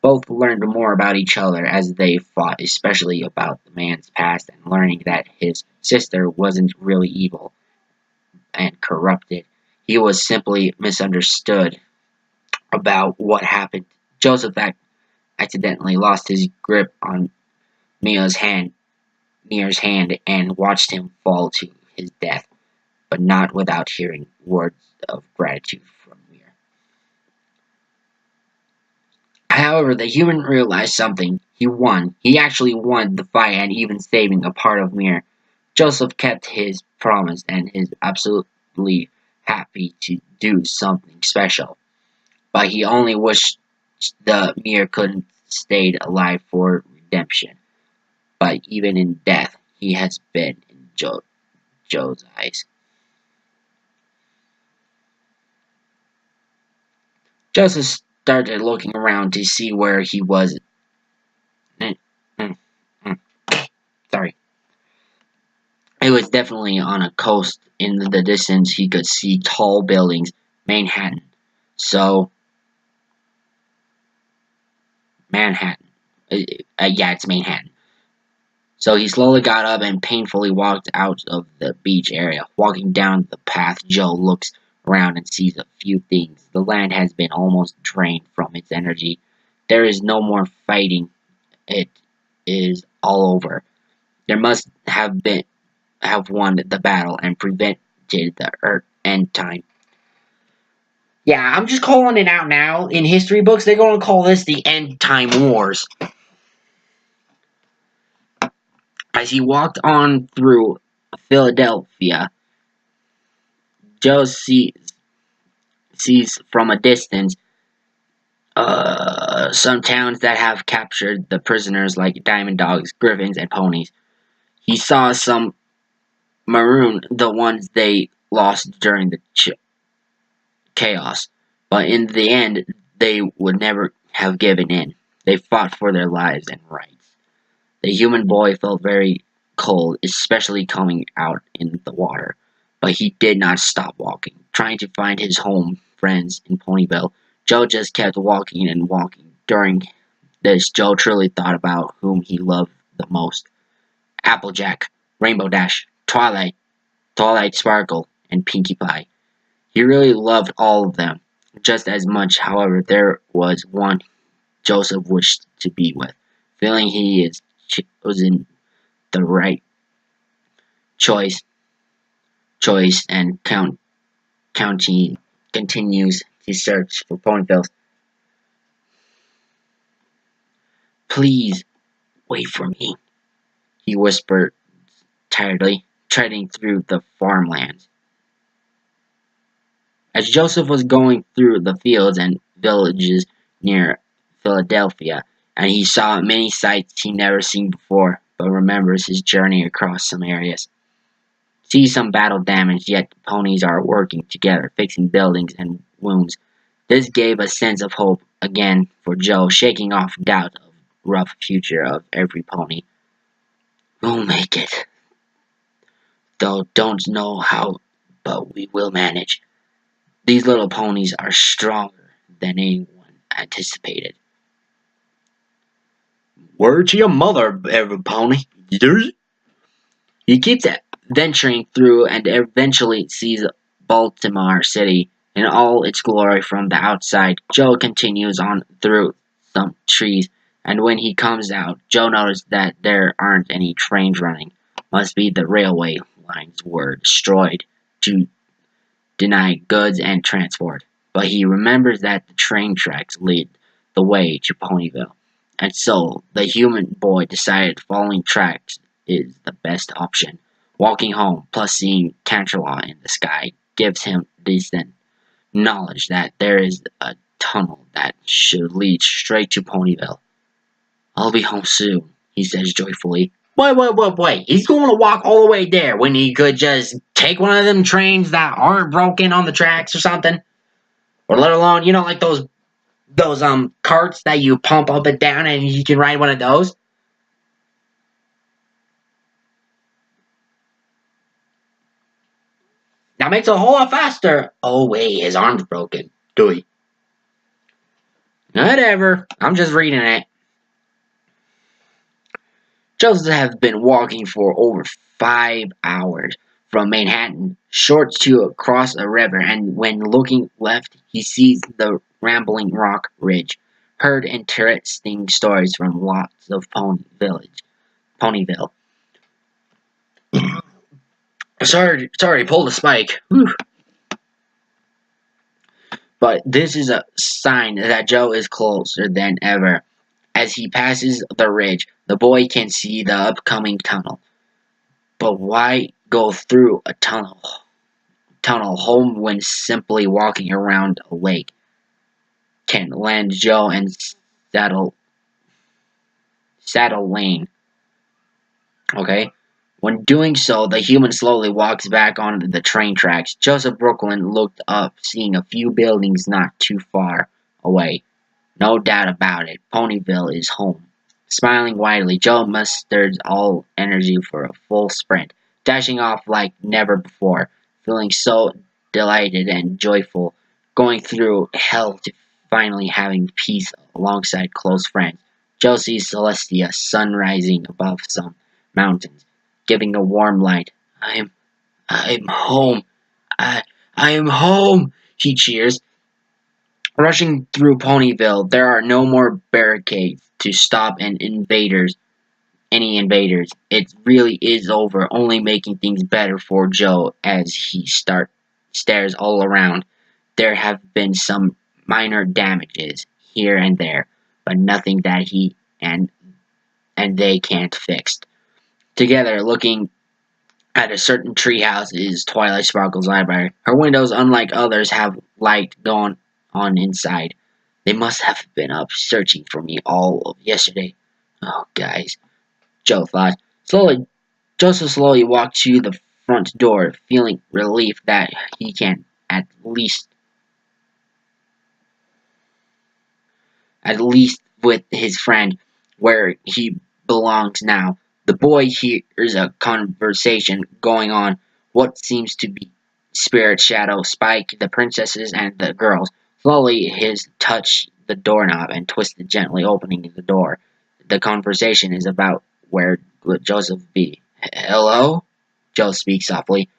Both learned more about each other as they fought, especially about the man's past and learning that his sister wasn't really evil and corrupted. He was simply misunderstood about what happened. Joseph accidentally lost his grip on Mia's hand, Mir's hand and watched him fall to his death, but not without hearing words of gratitude from Mir. However, the human realized something. He won. He actually won the fight and even saving a part of Mir. Joseph kept his promise and is absolutely happy to do something special. But he only wished the Mir couldn't stayed alive for redemption. But even in death, he has been in Joe's eyes. Joseph started looking around to see where he was. Sorry. It was definitely on a coast. In the distance, he could see tall buildings, Manhattan. So, Manhattan. Yeah, it's Manhattan. So he slowly got up and painfully walked out of the beach area. Walking down the path, Joe looks around and sees a few things. The land has been almost drained from its energy. There is no more fighting. It is all over. There must have won the battle and prevented the end time. Yeah, I'm just calling it out now. In history books, they're going to call this the End Time Wars. As he walked on through Philadelphia, Joe sees from a distance some towns that have captured the prisoners like diamond dogs, griffins, and ponies. He saw some maroon the ones they lost during the chaos, but in the end, they would never have given in. They fought for their lives and rights. The human boy felt very cold, especially coming out in the water. But he did not stop walking, trying to find his home friends in Ponyville. Joe just kept walking and walking. During this, Joe truly thought about whom he loved the most. Applejack, Rainbow Dash, Twilight Sparkle, and Pinkie Pie. He really loved all of them just as much. However, there was one Joseph wished to be with, feeling he is chosen the right choice and county continues to search for Ponyville. Please wait for me, he whispered tiredly, treading through the farmlands. As Joseph was going through the fields and villages near Philadelphia, and he saw many sights he never seen before, but remembers his journey across some areas. See some battle damage, yet ponies are working together, fixing buildings and wounds. This gave a sense of hope again for Joe, shaking off doubt of the rough future of every pony. We'll make it. Though don't know how, but we will manage. These little ponies are stronger than anyone anticipated. Word to your mother, every pony. He keeps venturing through and eventually sees Baltimore City in all its glory from the outside. Joe continues on through some trees, and when he comes out, Joe notices that there aren't any trains running. Must be the railway lines were destroyed to deny goods and transport. But he remembers that the train tracks lead the way to Ponyville, and so the human boy decided following tracks is the best option. Walking home, plus seeing Canterlot in the sky, gives him decent knowledge that there is a tunnel that should lead straight to Ponyville. I'll be home soon, he says joyfully. Wait. He's going to walk all the way there when he could just take one of them trains that aren't broken on the tracks or something. Or let alone, like those carts that you pump up and down and you can ride one of those. That makes it a whole lot faster. Oh wait, his arm's broken. Gooey. Whatever, I'm just reading it. Joseph has been walking for over 5 hours from Manhattan Shores to across a river, and when looking left, he sees the rambling rock ridge. Heard interesting stories from lots of Ponyville. Sorry, pulled a spike. Whew. But this is a sign that Joe is closer than ever. As he passes the ridge, the boy can see the upcoming tunnel. But why go through a tunnel home when simply walking around a lake can land Joe and Saddle Lane? Okay? When doing so, the human slowly walks back onto the train tracks. Joseph Brooklyn looked up, seeing a few buildings not too far away. No doubt about it, Ponyville is home. Smiling widely, Joe mustered all energy for a full sprint, dashing off like never before, feeling so delighted and joyful, going through hell to finally having peace alongside close friends. Joe sees Celestia, sun rising above some mountains, giving a warm light. I'm home. I am home, he cheers. Rushing through Ponyville, there are no more barricades to stop any invaders. It really is over, only making things better for Joe as he stares all around. There have been some minor damages here and there, but nothing that he and they can't fix. Together, looking at a certain treehouse is Twilight Sparkle's library. Her windows, unlike others, have light going on inside. They must have been up searching for me all of yesterday. Oh, guys, Joe thought. Joseph slowly walked to the front door, feeling relief that he can at least with his friend where he belongs now. The boy hears a conversation going on what seems to be Spirit, Shadow, Spike, the princesses, and the girls. Slowly, his touch the doorknob and twisted gently, opening the door. The conversation is about where would Joseph be. Hello? Joe speaks softly.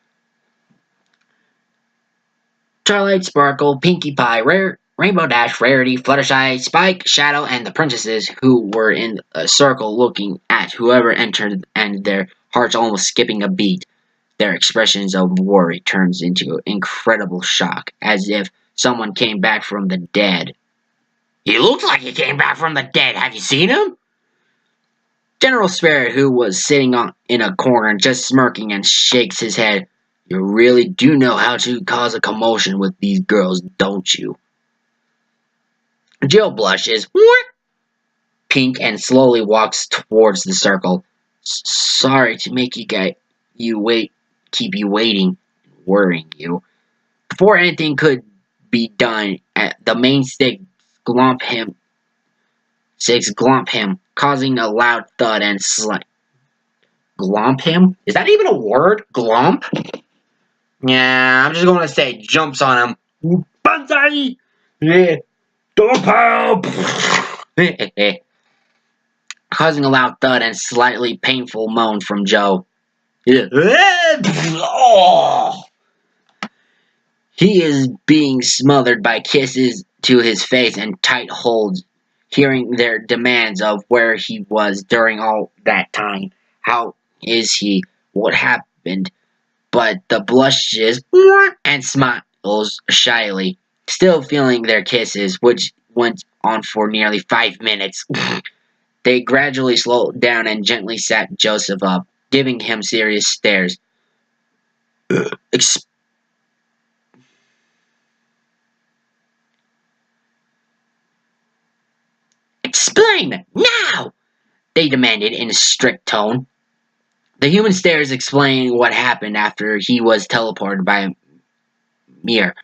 Twilight, Sparkle, Pinkie Pie, Rainbow Dash, Rarity, Fluttershy, Spike, Shadow, and the princesses who were in a circle looking at whoever entered and their hearts almost skipping a beat. Their expressions of worry turns into incredible shock, as if someone came back from the dead. He looks like he came back from the dead. Have you seen him? General Spirit, who was sitting in a corner just smirking and shakes his head. You really do know how to cause a commotion with these girls, don't you? Jill blushes, pink, and slowly walks towards the circle. Sorry to make you wait, keep you waiting, worrying you. Before anything could be done, the main stick glomp him, causing a loud thud and slide. Glomp him? Is that even a word? Glomp? Yeah, I'm just going to say jumps on him. Banzai! Causing a loud thud and slightly painful moan from Joe. He is being smothered by kisses to his face and tight holds, hearing their demands of where he was during all that time. How is he? What happened? But the blushes and smiles shyly, still feeling their kisses, which went on for nearly 5 minutes. They gradually slowed down and gently sat Joseph up, giving him serious stares. Explain, now! They demanded in a strict tone. The human stares explained what happened after he was teleported by Mir,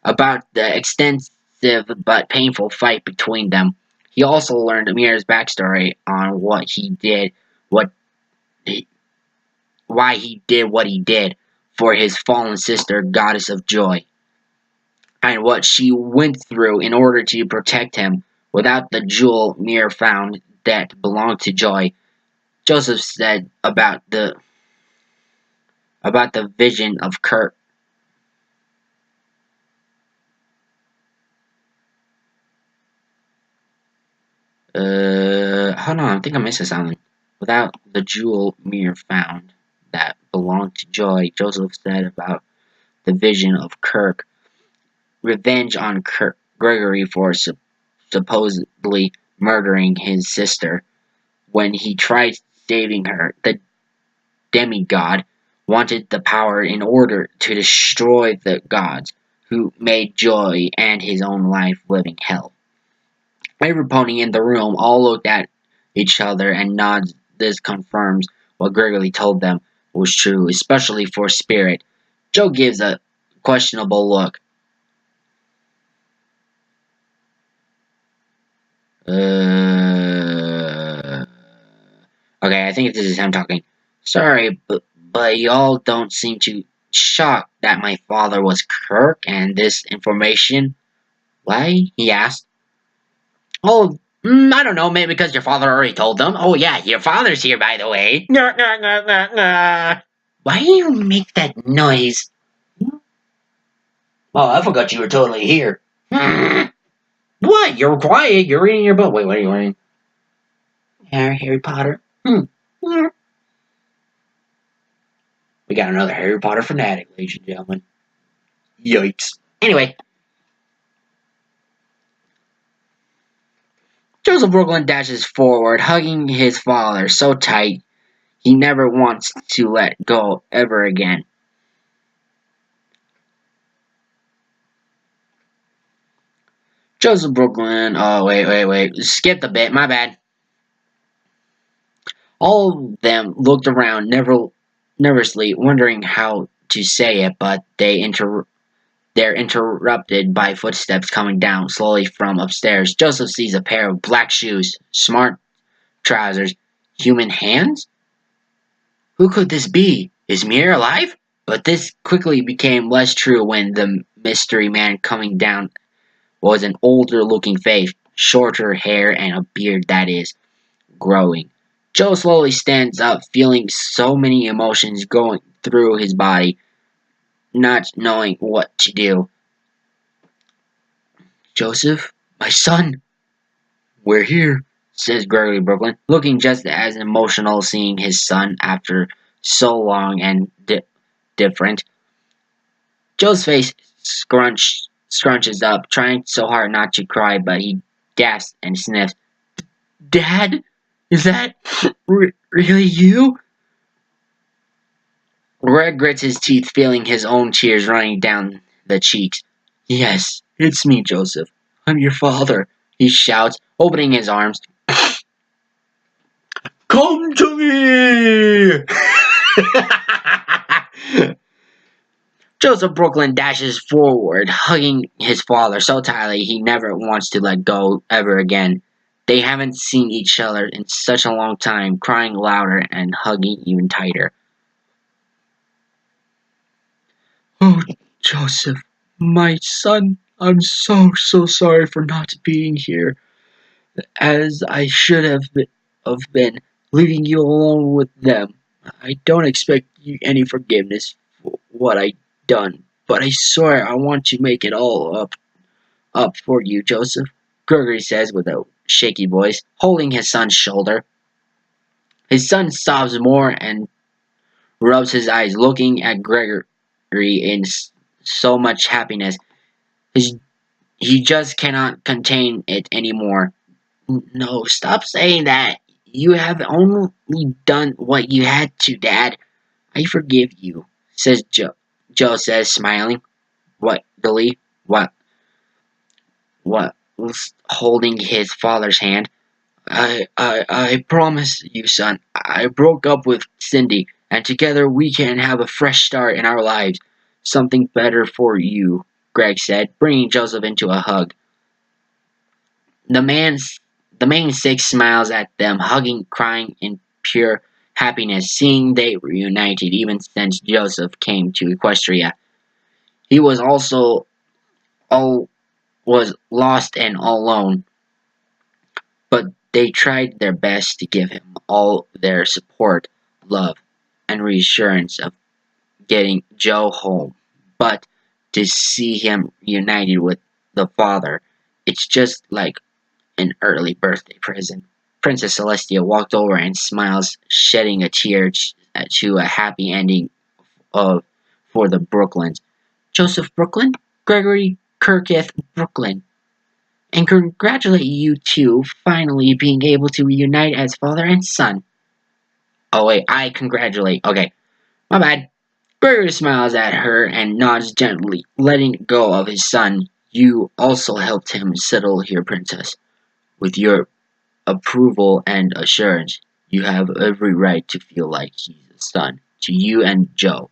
about the extensive but painful fight between them. He also learned Mir's backstory on what he did, why he did what he did for his fallen sister, Goddess of Joy, and what she went through in order to protect him. Without the jewel Mir found that belonged to Joy, Joseph said about the vision of Kirk. Hold on, I think I'm missing something. Without the jewel Mir found that belonged to Joy, Joseph said about the vision of Kirk. Revenge on Gregory for supposedly murdering his sister. When he tried saving her, the demigod wanted the power in order to destroy the gods who made Joy and his own life living hell. Everybody in the room all looked at each other and nods. This confirms what Gregory told them was true, especially for Spirit. Joe gives a questionable look. Okay, I think this is him talking. Sorry, but y'all don't seem too shocked that my father was Kirk and this information. Why? He asked. Oh, I don't know, maybe because your father already told them. Oh yeah, your father's here, by the way. Why do you make that noise? Oh, I forgot you were totally here. What? You're quiet. You're reading your book. Wait, what are you reading? Harry Potter. We got another Harry Potter fanatic, ladies and gentlemen. Yikes. Anyway. Joseph Brooklyn dashes forward, hugging his father so tight he never wants to let go ever again. Joseph Brooklyn. Oh, wait. Skipped a bit. My bad. All of them looked around nervously, wondering how to say it, but they're interrupted by footsteps coming down slowly from upstairs. Joseph sees a pair of black shoes, smart trousers, human hands? Who could this be? Is Mir alive? But this quickly became less true when the mystery man coming down was an older looking face, shorter hair, and a beard that is growing. Joe slowly stands up, feeling so many emotions going through his body, not knowing what to do. Joseph, my son, we're here, says Gregory Brooklyn, looking just as emotional seeing his son after so long and different. Joe's face scrunches up, trying so hard not to cry, but he gasps and sniffs. Dad? Is that really you? Greg grits his teeth, feeling his own tears running down the cheeks. Yes, it's me, Joseph. I'm your father, he shouts, opening his arms. Come to me! Joseph Brooklyn dashes forward, hugging his father so tightly he never wants to let go ever again. They haven't seen each other in such a long time, crying louder and hugging even tighter. Oh, Joseph, my son, I'm so sorry for not being here, as I should have been, leaving you alone with them. I don't expect any forgiveness for what I done, but I swear I want to make it all up for you, Joseph, Gregory says with a shaky voice, holding his son's shoulder. His son sobs more and rubs his eyes, looking at Gregory in so much happiness. He just cannot contain it anymore. No, stop saying that. You have only done what you had to, Dad. I forgive you, says Joe. Joe says, smiling. What, Billy? What? Was holding his father's hand. I promise you, son. I broke up with Cindy, and together we can have a fresh start in our lives. Something better for you, Greg said, bringing Joseph into a hug. The main six smiles at them, hugging, crying in pure happiness, seeing they reunited even since Joseph came to Equestria. He was was lost and all alone, but they tried their best to give him all their support, love, and reassurance of getting Joe home. But to see him united with the father, it's just like an early birthday present. Princess Celestia walked over and smiles, shedding a tear to a happy ending for the Brooklyns. Joseph Brooklyn? Gregory Kirketh Brooklyn. And congratulate you two finally being able to reunite as father and son. Oh wait, I congratulate. Okay, my bad. Gregory smiles at her and nods gently, letting go of his son. You also helped him settle here, Princess. With your approval and assurance, you have every right to feel like he's a son to you and Joe.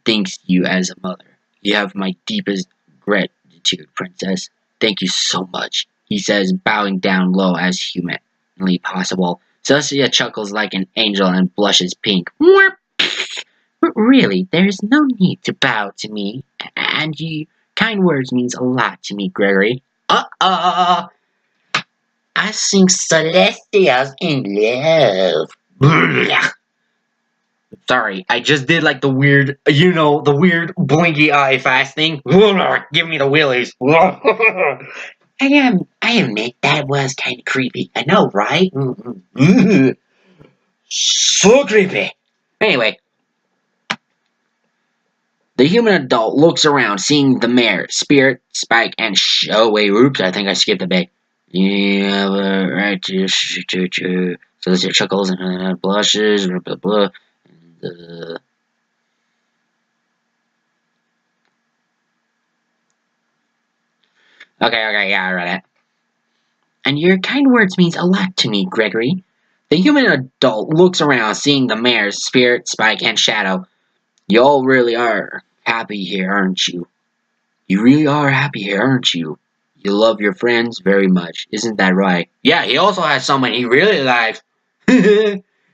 Thanks you as a mother. You have my deepest gratitude, Princess. Thank you so much, he says, bowing down low as humanly possible. Celestia chuckles like an angel and blushes pink. Really, there's no need to bow to me, and your kind words means a lot to me, Gregory. I think Celestia's in love. Sorry, I just did like the weird, the weird blinky eye fast thing. Give me the willies. I admit that was kind of creepy. I know, right? So creepy. Anyway, the human adult looks around, seeing the mayor, Spirit, Spike, and wait, oops, I think I skipped a bit. You have a right to so this chuckles and blushes, blah blah blah. Okay, yeah, I read it. And your kind words means a lot to me, Gregory. The human adult looks around, seeing the mayor, Spirit, Spike, and Shadow. You all really are happy here, aren't you? You really are happy here, aren't you? You love your friends very much, isn't that right? Yeah, he also has someone he really likes.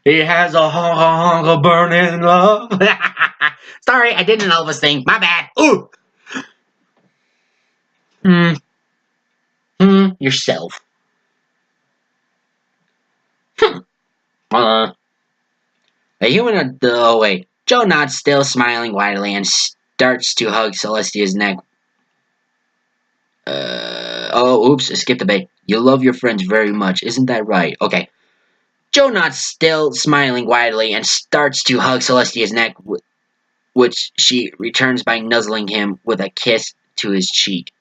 He has a hunger burning love. Sorry, I did an Elvis thing. My bad. Ooh. Yourself. Uh, the human. Oh wait. Joe nods, still smiling widely, and starts to hug Celestia's neck. Oh, oops, I skipped a bit. You love your friends very much, isn't that right? Okay. Joe nods, still smiling widely, and starts to hug Celestia's neck, which she returns by nuzzling him with a kiss to his cheek.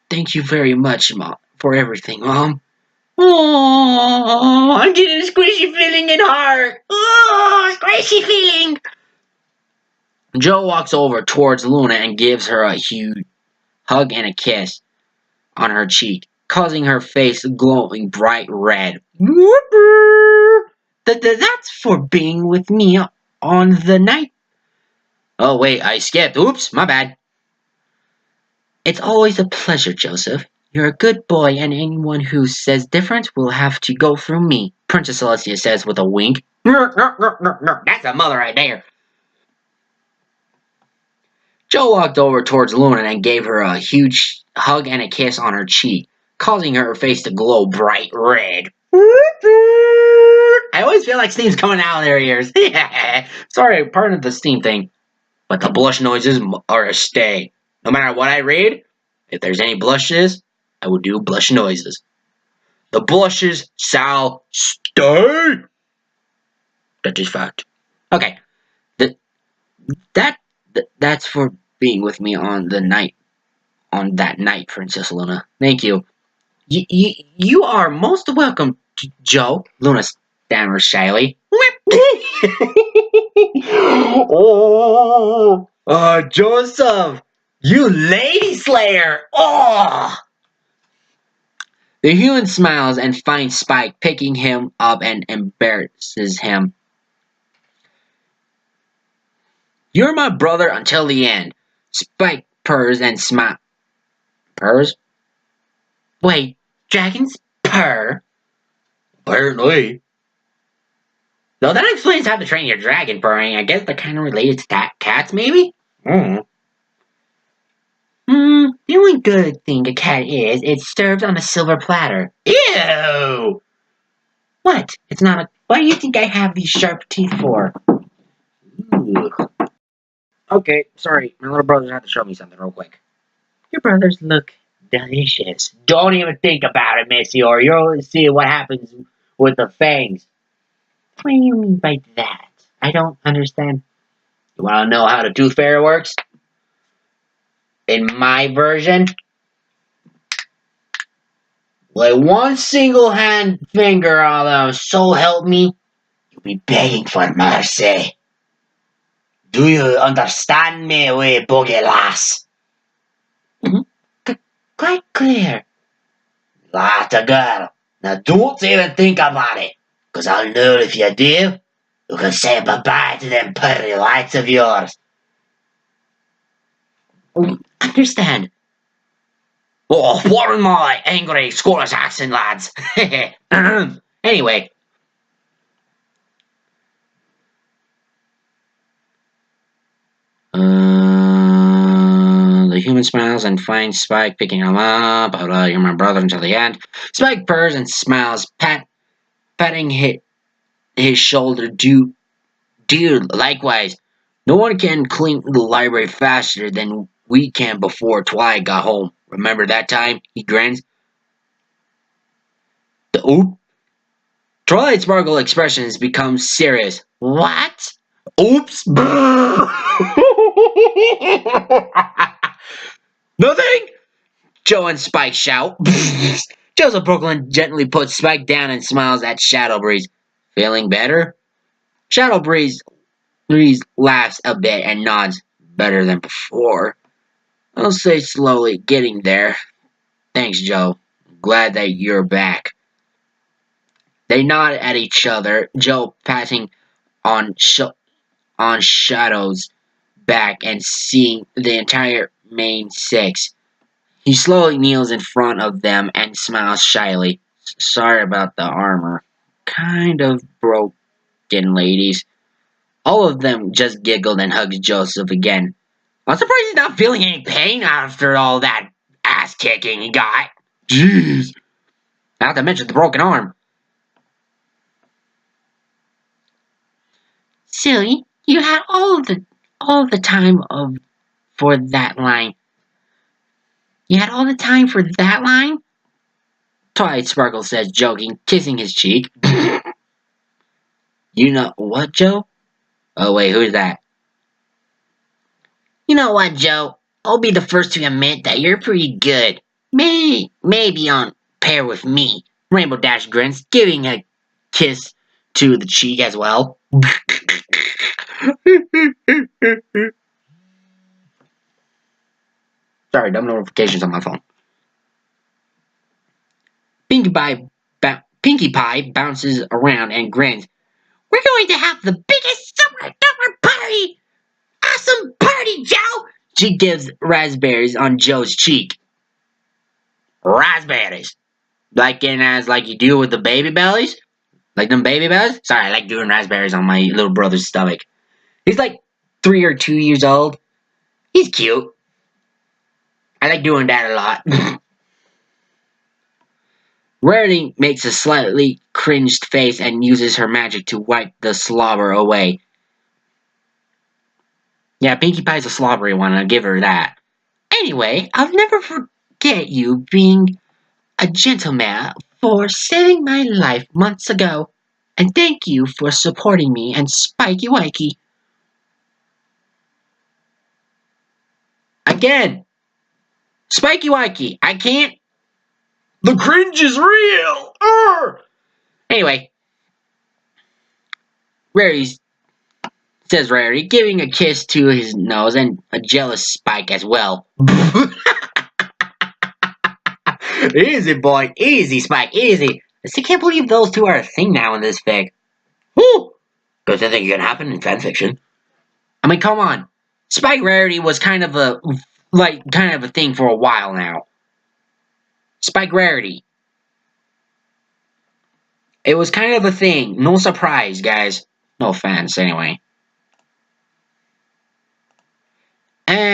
Thank you very much, Mom, for everything, Mom. Oh, I'm getting a squishy feeling in heart. Oh, squishy feeling. Joe walks over towards Luna and gives her a huge hug and a kiss on her cheek, causing her face glowing bright red. That's for being with me on the night. Oh, wait, I skipped. Oops, my bad. It's always a pleasure, Joseph. You're a good boy, and anyone who says different will have to go through me, Princess Celestia says with a wink. That's a mother right there. Joe walked over towards Luna and gave her a huge hug and a kiss on her cheek, causing her face to glow bright red. I always feel like steam's coming out of their ears. Sorry, pardon the steam thing. But the blush noises are a stay. No matter what I read, if there's any blushes, I will do blush noises. The blushes shall stay. That is fact. Okay. That's for being with me on that night, Princess Luna. Thank you. You are most welcome, Joe. Luna stammers shyly. Oh, Joseph, you lady slayer. Oh. The human smiles and finds Spike picking him up and embarrasses him. You're my brother until the end. Spike purrs and smiles. Purrs? Wait, dragons purr? Apparently. Though that explains how to train your dragon purring. I guess they're kind of related to cats, maybe? The only good thing a cat is, it's served on a silver platter. Ew! What? It's not a... Why do you think I have these sharp teeth for? Ooh. Okay, sorry. My little brother had to show me something real quick. Your brothers look delicious. Don't even think about it, Missy, or you'll see what happens with the fangs. What do you mean by that? I don't understand. You want to know how the tooth fairy works? In my version, with one single hand finger on them, so help me, you'll be begging for mercy. Do you understand me, wee boogie lass? Quite clear. Like a girl. Now don't even think about it, because I'll know if you do, you can say bye-bye to them pretty lights of yours. Understand. Oh, pardon my angry Scottish accent, lads. Anyway. The human smiles and finds Spike picking him up. You're my brother until the end. Spike purrs and smiles, patting his shoulder. Dude, likewise. No one can clean the library faster than we can before Twilight got home. Remember that time? He grins. Twilight Sparkle expressions become serious. What? Oops. Nothing? Joe and Spike shout. Joseph Brooklyn gently puts Spike down and smiles at Shadow Breeze. Feeling better? Shadow Breeze laughs a bit and nods. Better than before. I'll say slowly, getting there. Thanks, Joe. Glad that you're back. They nod at each other, Joe patting on Shadow's back and seeing the entire main six. He slowly kneels in front of them and smiles shyly. Sorry about the armor. kind of broken, ladies." All of them just giggled and hugged Joseph again. I'm surprised he's not feeling any pain after all that ass kicking he got. Jeez. Not to mention the broken arm. Silly, you had all the time for that line. You had all the time for that line? Twilight Sparkle says, joking, kissing his cheek. You know what, Joe? Oh, wait, who's that? You know what, Joe? I'll be the first to admit that you're pretty good. Maybe on par with me. Rainbow Dash grins, giving a kiss to the cheek as well. Sorry, dumb notifications on my phone. Pinkie Pie bounces around and grins. We're going to have the biggest summer party! Awesome party, Joe! She gives raspberries on Joe's cheek. Raspberries? Like you do with the baby bellies? Like them baby bellies? Sorry, I like doing raspberries on my little brother's stomach. He's like 3 or 2 years old. He's cute. I like doing that a lot. Rarity makes a slightly cringed face and uses her magic to wipe the slobber away. Yeah, Pinkie Pie's a slobbery one, I'll give her that. Anyway, I'll never forget you being a gentleman for saving my life months ago. And thank you for supporting me and Spikey Wikey. Again, Spikey Wikey, I can't. The cringe is real. Anyway, Rarity, giving a kiss to his nose and a jealous Spike as well. Easy, boy. Easy, Spike. Easy. I still can't believe those two are a thing now in this fic. Woo! Because I think it can happen in fanfiction. I mean, come on. Spike Rarity was kind of a thing for a while now. Spike Rarity. It was kind of a thing. No surprise, guys. No offense, anyway. Anywho.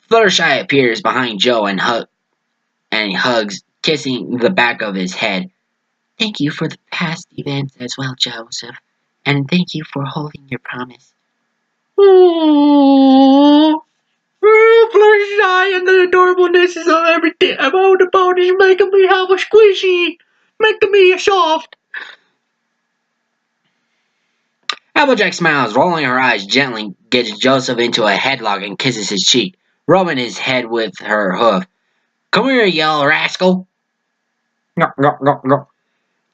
Fluttershy appears behind Joe and hugs, kissing the back of his head. Thank you for the past events as well, Joseph. And thank you for holding your promise. Aww. Fluttershy and the adorableness of everything about the ponies making me have a squishy. Making me soft. Applejack smiles, rolling her eyes gently, gets Joseph into a headlock and kisses his cheek, rubbing his head with her hoof. Come here, you yellow rascal.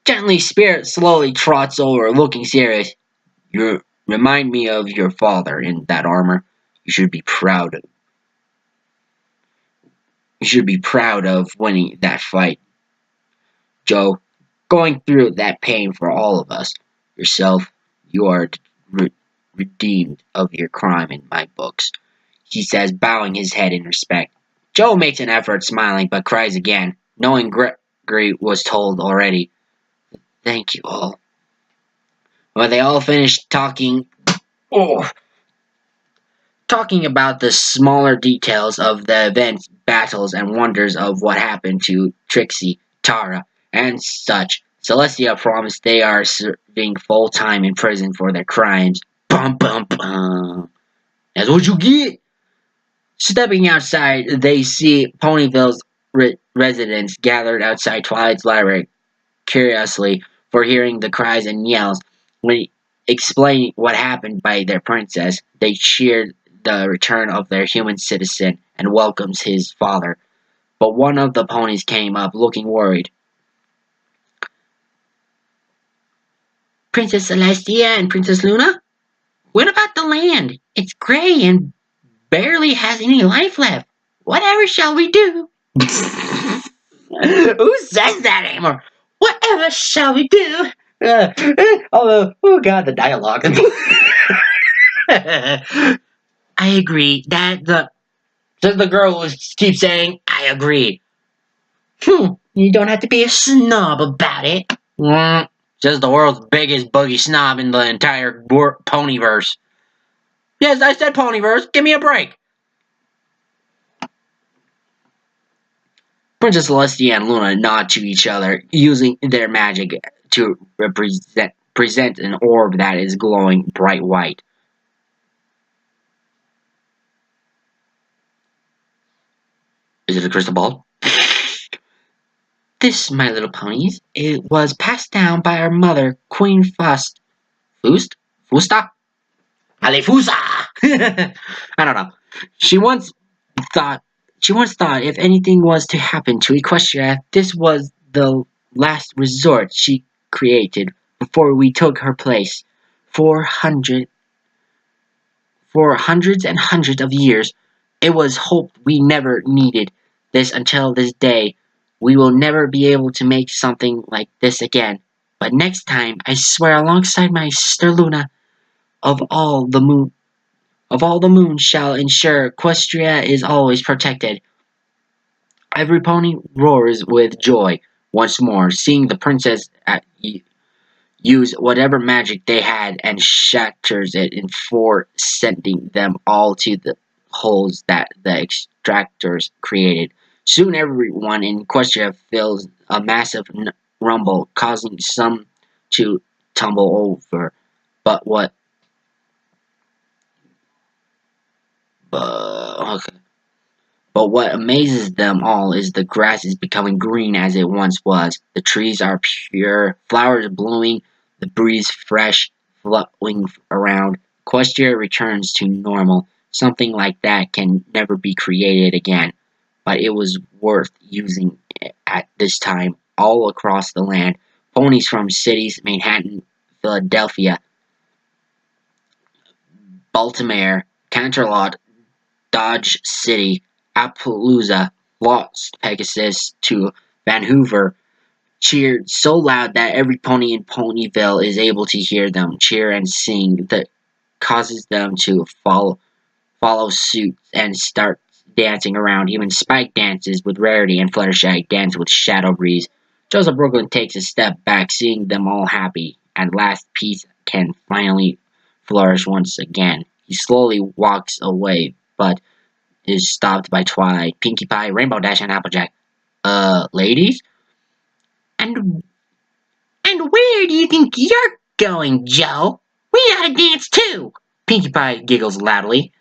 Gently, Spirit slowly trots over, looking serious. You remind me of your father in that armor. You should be proud of. You should be proud of winning that fight, Joe. Going through that pain for all of us. Yourself, you are redeemed of your crime in my books, he says, bowing his head in respect. Joe makes an effort, smiling, but cries again, knowing Gregory was told already. Thank you all. When they all finished talking about the smaller details of the events, battles, and wonders of what happened to Trixie, Tara, and such, Celestia promised they are serving full time in prison for their crimes. Bum bum bum. That's what you get. Stepping outside, they see Ponyville's residents gathered outside Twilight's library, curiously for hearing the cries and yells. When explaining what happened by their princess, they cheered the return of their human citizen and welcomes his father. But one of the ponies came up looking worried. Princess Celestia and Princess Luna? What about the land? It's gray and barely has any life left. Whatever shall we do? Who says that anymore? Whatever shall we do? Oh god, the dialogue. I agree. Says the girl who keeps saying, I agree. You don't have to be a snob about it. Just the world's biggest boogie snob in the entire ponyverse. Yes, I said ponyverse. Give me a break. Princess Celestia and Luna nod to each other, using their magic to present an orb that is glowing bright white. Is it a crystal ball? This, my little ponies, it was passed down by our mother, Queen Fust. Fusta? Alefusa! I don't know. She once thought if anything was to happen to Equestria, this was the last resort she created before we took her place. For hundreds and hundreds of years, it was hoped we never needed this until this day. We will never be able to make something like this again. But next time, I swear alongside my sister Luna, of all the moon shall ensure Equestria is always protected. Every pony roars with joy once more, seeing the princess use whatever magic they had and shatters it in four, sending them all to the holes that the extractors created. Soon everyone in Equestria feels a massive rumble, causing some to tumble over. But what amazes them all is the grass is becoming green as it once was. The trees are pure, flowers blooming, the breeze fresh, flowing around. Equestria returns to normal. Something like that can never be created again. But it was worth using at this time all across the land. Ponies from cities, Manhattan, Philadelphia, Baltimore, Canterlot, Dodge City, Appaloosa, Las Pegasus to Vancouver, cheered so loud that every pony in Ponyville is able to hear them cheer and sing. That causes them to follow suit and start dancing around. Even Spike dances with Rarity and Fluttershy dance with Shadow Breeze. Joseph Brooklyn takes a step back, seeing them all happy. At last, peace can finally flourish once again. He slowly walks away, but is stopped by Twilight, Pinkie Pie, Rainbow Dash, and Applejack. Ladies? And where do you think you're going, Joe? We gotta dance too! Pinkie Pie giggles loudly.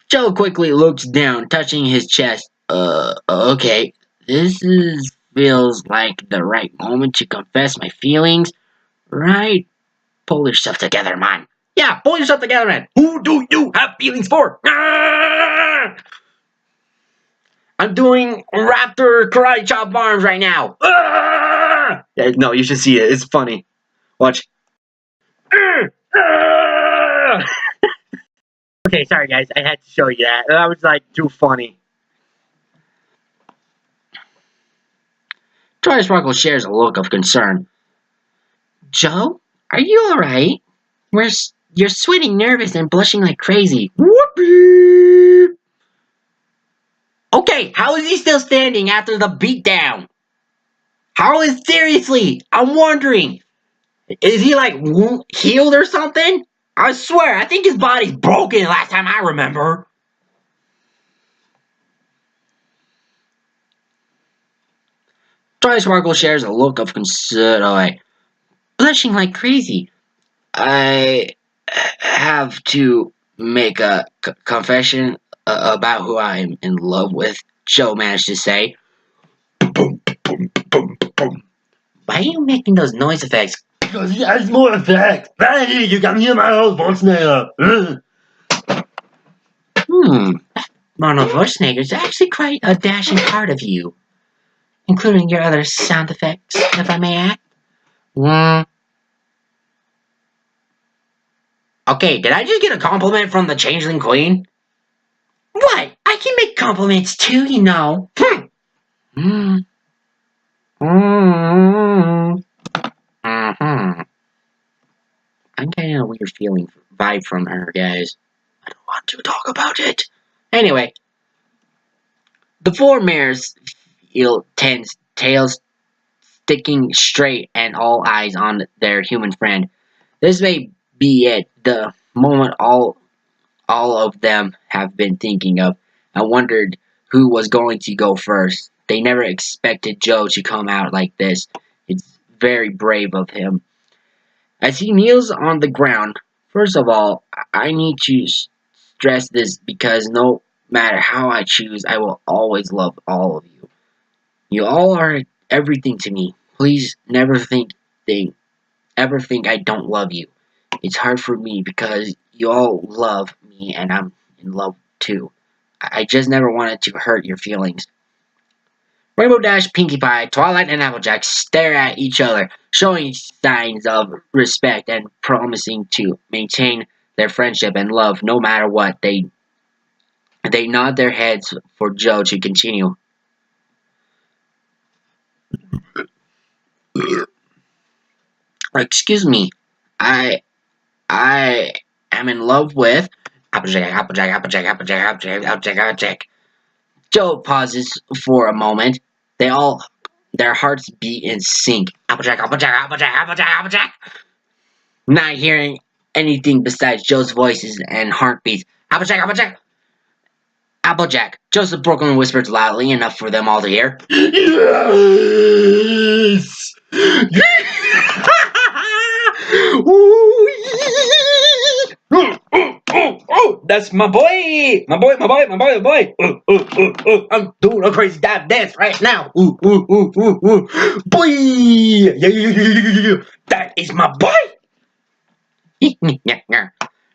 Joe quickly looks down, touching his chest. Okay. Feels like the right moment to confess my feelings, right? Pull yourself together, man. Yeah, pull yourself together, man. Who do you have feelings for? Ah! I'm doing Raptor Karate Chop arms right now. Ah! No, you should see it. It's funny. Watch. Ah! Okay, sorry guys. I had to show you that. That was like too funny. Troy Sparkle shares a look of concern. Joe, are you alright? You're sweating nervous and blushing like crazy. Whoopee! Okay, how is he still standing after the beatdown? Seriously, I'm wondering. Is he like healed or something? I swear, I think his body's broken last time I remember. Troy Sparkle shares a look of concern. Blushing like crazy. I have to make a confession about who I'm in love with, Joe managed to say. Boom, boom, boom, boom. Why are you making those noise effects? Because he has more effects. Hey, you can hear my old Schwarzenegger. Arnold Schwarzenegger is actually quite a dashing part of you, including your other sound effects, if I may add. Okay, did I just get a compliment from the Changeling Queen? What? I can make compliments too, you know. Mm-hmm. I'm getting a weird vibe from her, guys. I don't want to talk about it. Anyway, the four mares feel tense, tails sticking straight and all eyes on their human friend. This may be it, the moment all of them have been thinking of. I wondered who was going to go first. They never expected Joe to come out like this. It's very brave of him. As he kneels on the ground, first of all, I need to stress this because no matter how I choose, I will always love all of you. You all are everything to me. Please never ever think I don't love you. It's hard for me because you all love me and I'm in love too. I just never wanted to hurt your feelings. Rainbow Dash, Pinkie Pie, Twilight, and Applejack stare at each other, showing signs of respect and promising to maintain their friendship and love no matter what. They nod their heads for Joe to continue. Excuse me, I am in love with Applejack, Applejack, Applejack, Applejack, Applejack, Applejack, Applejack. Joe pauses for a moment. Their hearts beat in sync. Applejack, Applejack, Applejack, Applejack, Applejack. Not hearing anything besides Joe's voices and heartbeats. Applejack, Applejack, Applejack. Joseph Brooklyn whispers loudly enough for them all to hear. Yes! Oh, that's my boy! My boy, my boy, my boy, my boy! I'm doing a crazy dive dance right now! Boy! Yeah. That is my boy!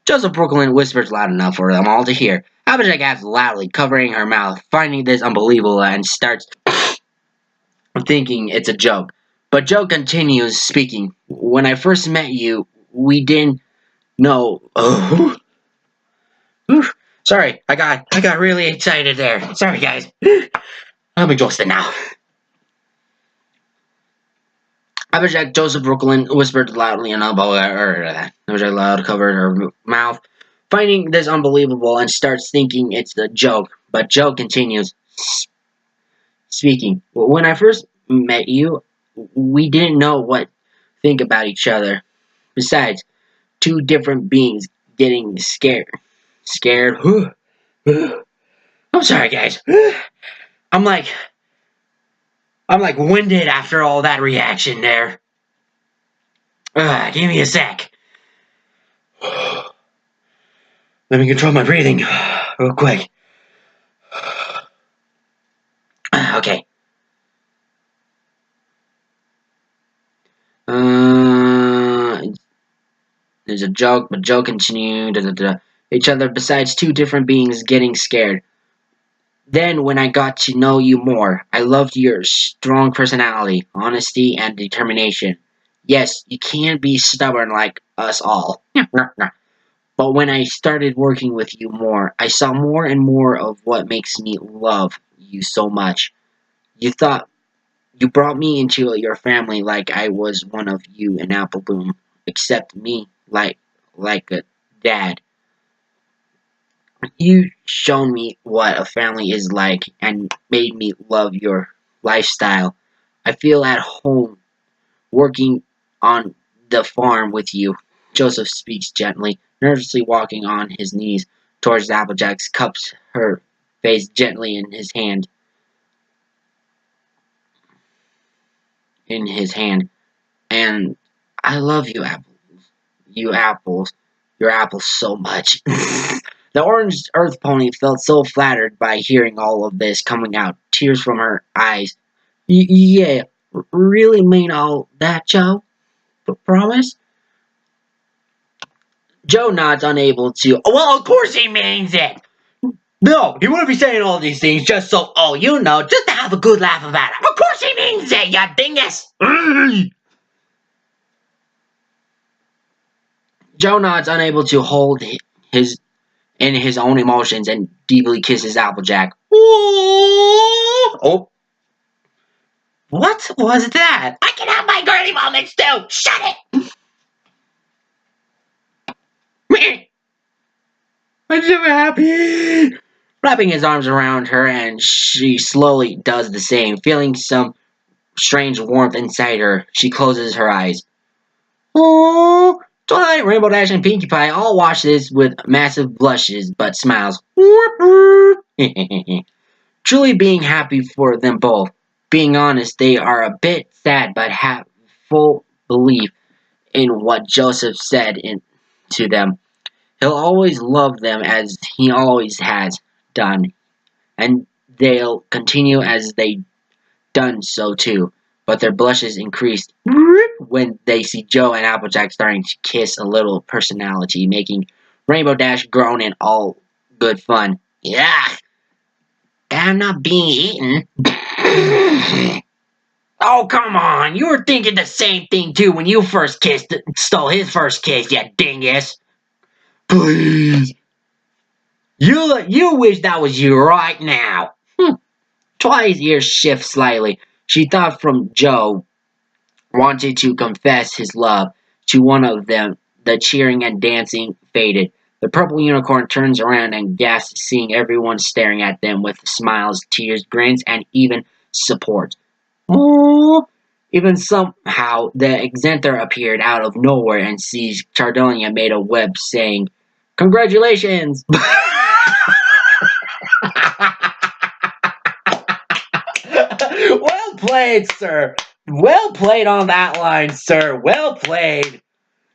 Joseph Brooklyn whispers loud enough for them all to hear. Applejack laughs loudly, covering her mouth, finding this unbelievable, and starts thinking it's a joke. But Joe continues speaking. When I first met you, we didn't know. Sorry, I got really excited there. Sorry, guys. I'm exhausted now. Applejack Joseph Brooklyn whispered loudly enough. Applejack loud covered her mouth, finding this unbelievable, and starts thinking it's a joke. But Joe continues speaking. When I first met you, we didn't know what to think about each other. Besides, two different beings getting scared. I'm sorry, guys. I'm like winded after all that reaction there. Give me a sec. Let me control my breathing real quick. Okay. There's a joke, but Joe continued. Each other besides two different beings getting scared. Then, when I got to know you more, I loved your strong personality, honesty, and determination. Yes, you can be stubborn like us all. But when I started working with you more, I saw more and more of what makes me love you so much. You brought me into your family like I was one of you in Apple Bloom. Accept me like a dad. You shown me what a family is like and made me love your lifestyle. I feel at home working on the farm with you. Joseph speaks gently, nervously walking on his knees towards Applejack's, cups her face gently in his hand. And I love you, your apples so much. The orange earth pony felt so flattered by hearing all of this coming out, tears from her eyes. Yeah, really mean all that, Joe? Promise? Joe nods, unable to. Well, of course he means it! No, he wouldn't be saying all these things just so, just to have a good laugh about it. Of course he means it, you dingus! Joe nods, unable to hold his own emotions, and deeply kisses Applejack. Oh! What was that? I can have my girly moments too! Shut it! I'm so happy! Wrapping his arms around her, and she slowly does the same, feeling some strange warmth inside her. She closes her eyes. Oh, Twilight, Rainbow Dash, and Pinkie Pie all watch this with massive blushes, but smiles. Truly being happy for them both. Being honest, they are a bit sad, but have full belief in what Joseph said to them. He'll always love them as he always has done, and they'll continue as they done so too. But their blushes increased when they see Joe and Applejack starting to kiss a little personality, making Rainbow Dash groan in all good fun. Yeah, I'm not being eaten. Oh, come on. You were thinking the same thing too when you first stole his first kiss, you dingus. Please. You wish that was you right now. Twilight's ears shift slightly. She thought from Joe wanted to confess his love to one of them. The cheering and dancing faded. The purple unicorn turns around and gasps, seeing everyone staring at them with smiles, tears, grins, and even support. Oh! Even somehow, the Exanther appeared out of nowhere and sees Chardonia made a web saying, "Congratulations!" Well played, sir. Well played on that line, sir. Well played.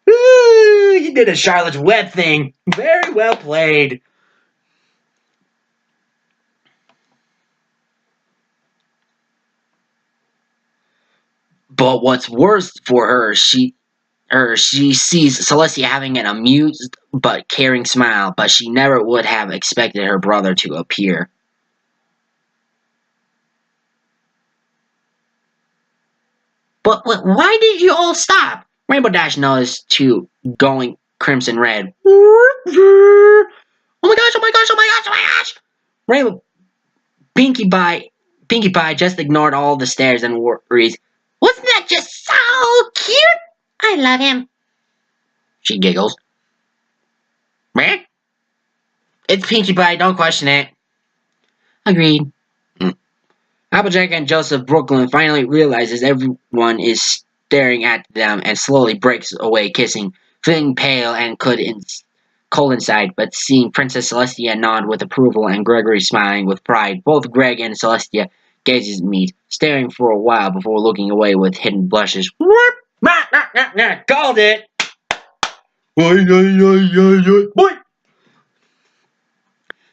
Ooh, you did a Charlotte's Web thing. Very well played. But what's worse for her, she sees Celestia having an amused but caring smile, but she never would have expected her brother to appear. But why did you all stop? Rainbow Dash noticed too, going crimson red. Oh my gosh, oh my gosh, oh my gosh, oh my gosh! Rainbow Pinkie Pie just ignored all the stares and worries. Wasn't that just so cute? I love him. She giggles. Meh? It's Pinkie Pie, don't question it. Agreed. Applejack and Joseph Brooklyn finally realizes everyone is staring at them and slowly breaks away kissing, feeling pale and cold inside, but seeing Princess Celestia nod with approval and Gregory smiling with pride. Both Greg and Celestia gazes meet, staring for a while before looking away with hidden blushes. Called it!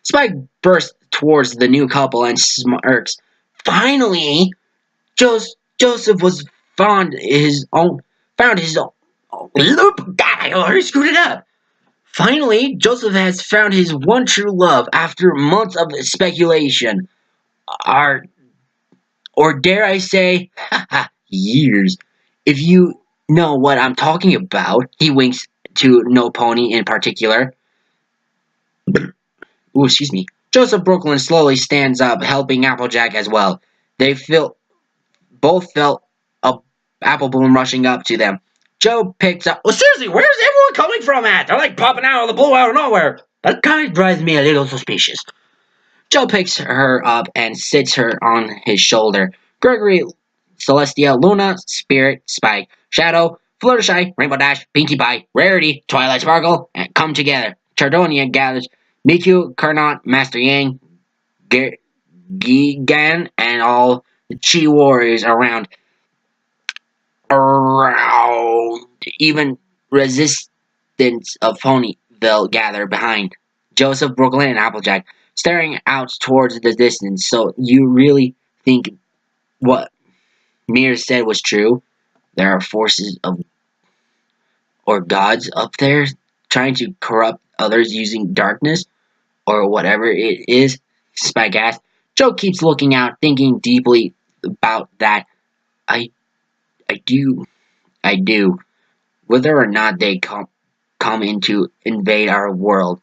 Spike bursts towards the new couple and smirks. Finally, Joseph was found his own. God, I already screwed it up. Finally, Joseph has found his one true love after months of speculation. Or dare I say, years. If you know what I'm talking about, he winks to No Pony in particular. Ooh, excuse me. Joseph Brooklyn slowly stands up, helping Applejack as well. They both felt a apple bloom rushing up to them. Joe picks up. Well, seriously, where's everyone coming from at? They're like popping out of the blue out of nowhere. That kind of drives me a little suspicious. Joe picks her up and sits her on his shoulder. Gregory, Celestia, Luna, Spirit, Spike, Shadow, Fluttershy, Rainbow Dash, Pinkie Pie, Rarity, Twilight Sparkle, and come together. Chardonia gathers Miku, Kernot, Master Yang, Gigan, and all the Chi warriors around. Even resistance of Ponyville gather behind Joseph, Brooklyn, and Applejack, staring out towards the distance. So you really think what Mir said was true? There are forces of or gods up there trying to corrupt others using darkness or whatever it is. Spike asked. Joe keeps looking out, thinking deeply about that. I do. Whether or not they come in to invade our world,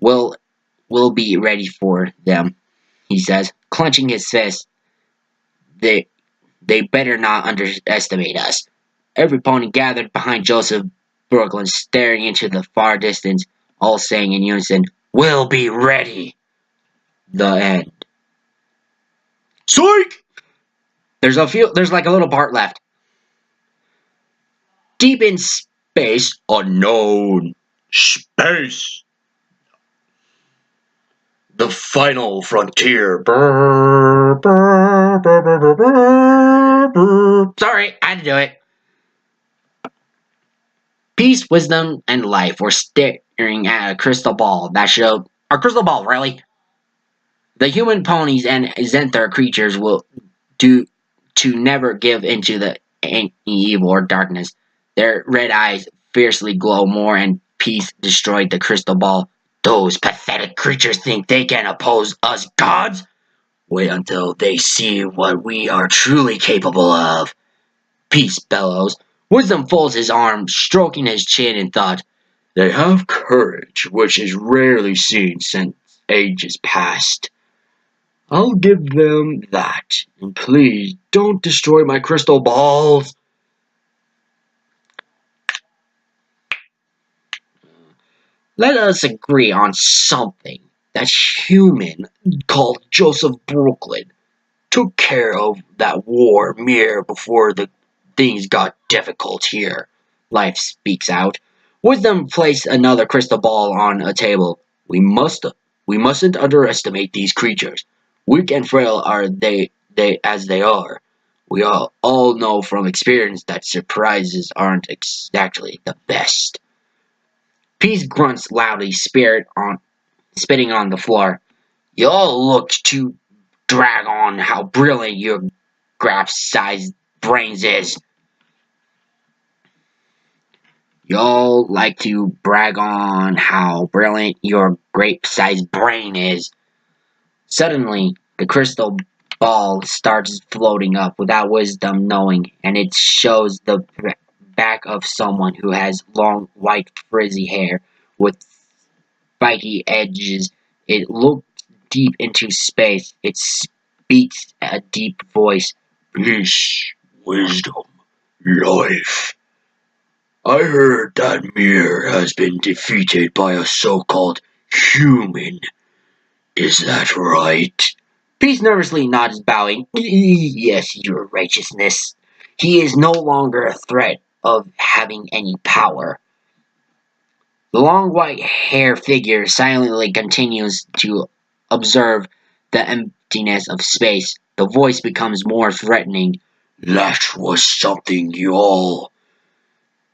we'll be ready for them, he says, clenching his fist. they better not underestimate us. Every pony gathered behind Joseph Brooklyn, staring into the far distance, all saying in unison, "We'll be ready." The end. Psych! There's like a little part left. Deep in space, Unknown. Space. The final frontier. Brr, brr, brr, brr, brr, brr, brr. sorry, I had to do it. Peace, wisdom, and life were staring at a crystal ball that showed a crystal ball, really. The human ponies and Zenther creatures will do to never give into the any evil or darkness. Their red eyes fiercely glow more, and peace destroyed the crystal ball. Those pathetic creatures think they can oppose us gods? Wait until they see what we are truly capable of. Peace bellows. Wisdom folds his arms, stroking his chin in thought. They have courage, which is rarely seen since ages past. I'll give them that. And please, don't destroy my crystal balls. Let us agree on something. That human called Joseph Brooklyn took care of that war mere before the things got difficult here. Life speaks out. Wisdom placed another crystal ball on a table. We mustn't underestimate these creatures. Weak and frail are they as they are. We all know from experience that surprises aren't exactly the best. Peace grunts loudly, spitting on the floor. Y'all look to drag on how brilliant your graph-sized brains is. Y'all like to brag on how brilliant your grape-sized brain is. Suddenly, the crystal ball starts floating up without wisdom knowing, and it shows the back of someone who has long, white, frizzy hair with spiky edges. It looks deep into space. It speaks a deep voice. Peace, wisdom, life. I heard that Mir has been defeated by a so-called human. Is that right? Peace nervously nods, bowing. Yes, your righteousness. He is no longer a threat of having any power. The long white hair figure silently continues to observe the emptiness of space. The voice becomes more threatening. That was something you all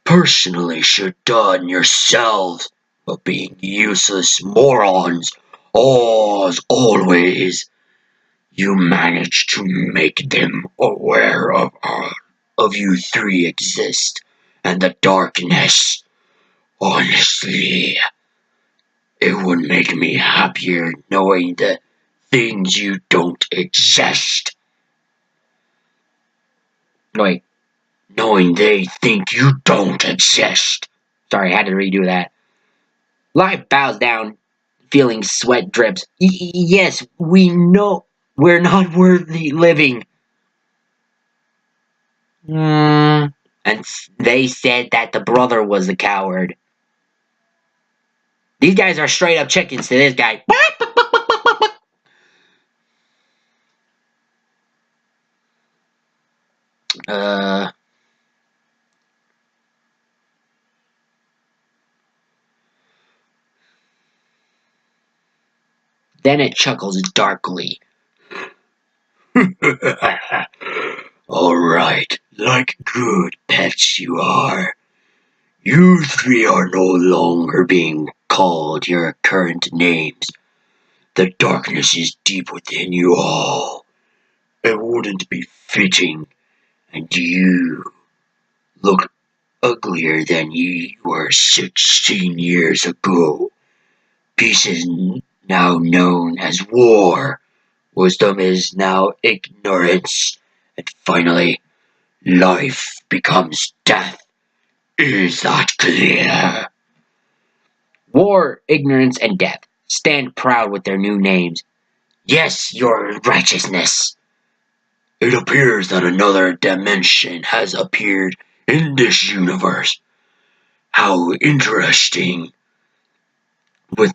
personally should done yourselves, but being useless morons, as always. You managed to make them aware of you three exist, and the darkness. Honestly, it would make me happier knowing the things you don't exist. Wait, Knowing they think you don't exist. sorry, I had to redo that. Life bows down, feeling sweat drips. Yes, we know we're not worthy living. And they said that the brother was the coward. These guys are straight up chickens to this guy. Uh. Then it chuckles darkly. Alright, like good pets you are. You three are no longer being called your current names. The darkness is deep within you all. It wouldn't be fitting, and you look uglier than you were 16 years ago. Peace is now known as war. Wisdom is now ignorance. And finally, life becomes death. Is that clear? War, ignorance, and death stand proud with their new names. Yes, your righteousness. It appears that another dimension has appeared in this universe. How interesting. With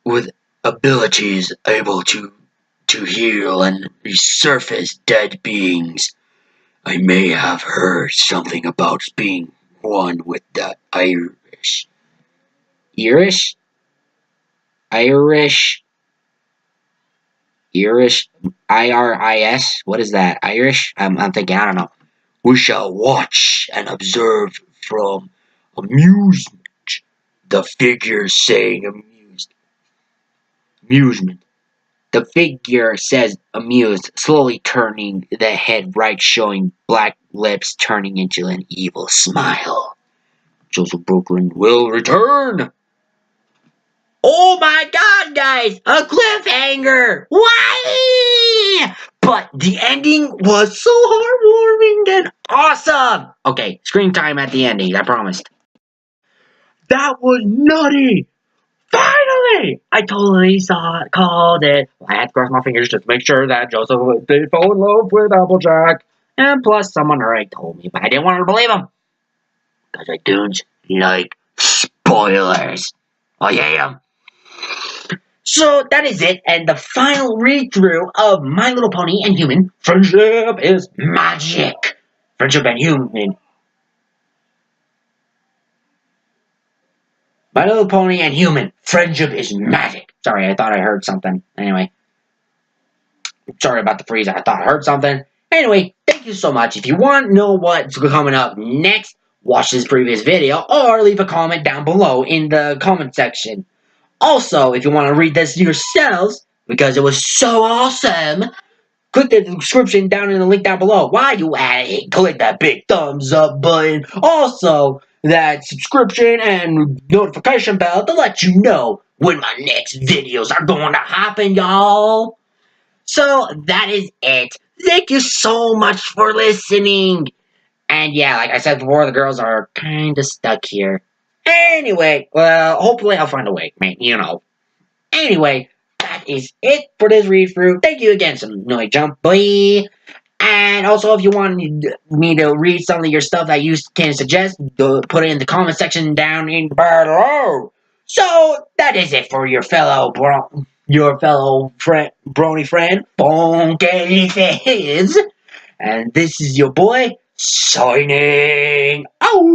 with abilities able to heal and resurface dead beings. I may have heard something about being one with the Irish. Irish? Irish? Irish? IRIS? What is that? Irish? I'm thinking, I don't know. We shall watch and observe from amusement. The figure saying amusement. The figure says amused, slowly turning the head right, showing black lips turning into an evil smile. Joseph Brooklyn will return! Oh my god, guys! A cliffhanger! Why? But the ending was so heartwarming and awesome! Okay, screen time at the ending, I promised. That was nutty! Finally! I totally called it. I had to cross my fingers just to make sure that Joseph did fall in love with Applejack. And plus, someone already told me, but I didn't want to believe him. Because I don't like spoilers. Oh, yeah. So that is it, and the final read-through of My Little Pony and Human. Friendship is magic. Friendship and Human. My Little Pony and Human. Friendship is magic. Sorry, I thought I heard something. Anyway. Sorry about the freeze. I thought I heard something. Anyway, thank you so much. If you want to know what's coming up next, watch this previous video or leave a comment down below in the comment section. Also, if you want to read this yourselves, because it was so awesome, click the description down in the link down below. While you at it, click that big thumbs up button. Also, that subscription and notification bell to let you know when my next videos are going to happen, y'all. So, that is it. Thank you so much for listening. And yeah, like I said before, the girls are kind of stuck here. Anyway, well, hopefully I'll find a way, man, you know. Anyway, that is it for this read-through. Thank you again, Sonoy Jump Boy. And also, if you want me to read some of your stuff that you can suggest, put it in the comment section down in below. So, that is it for your fellow brony friend, Funky Fizz. And this is your boy, signing out.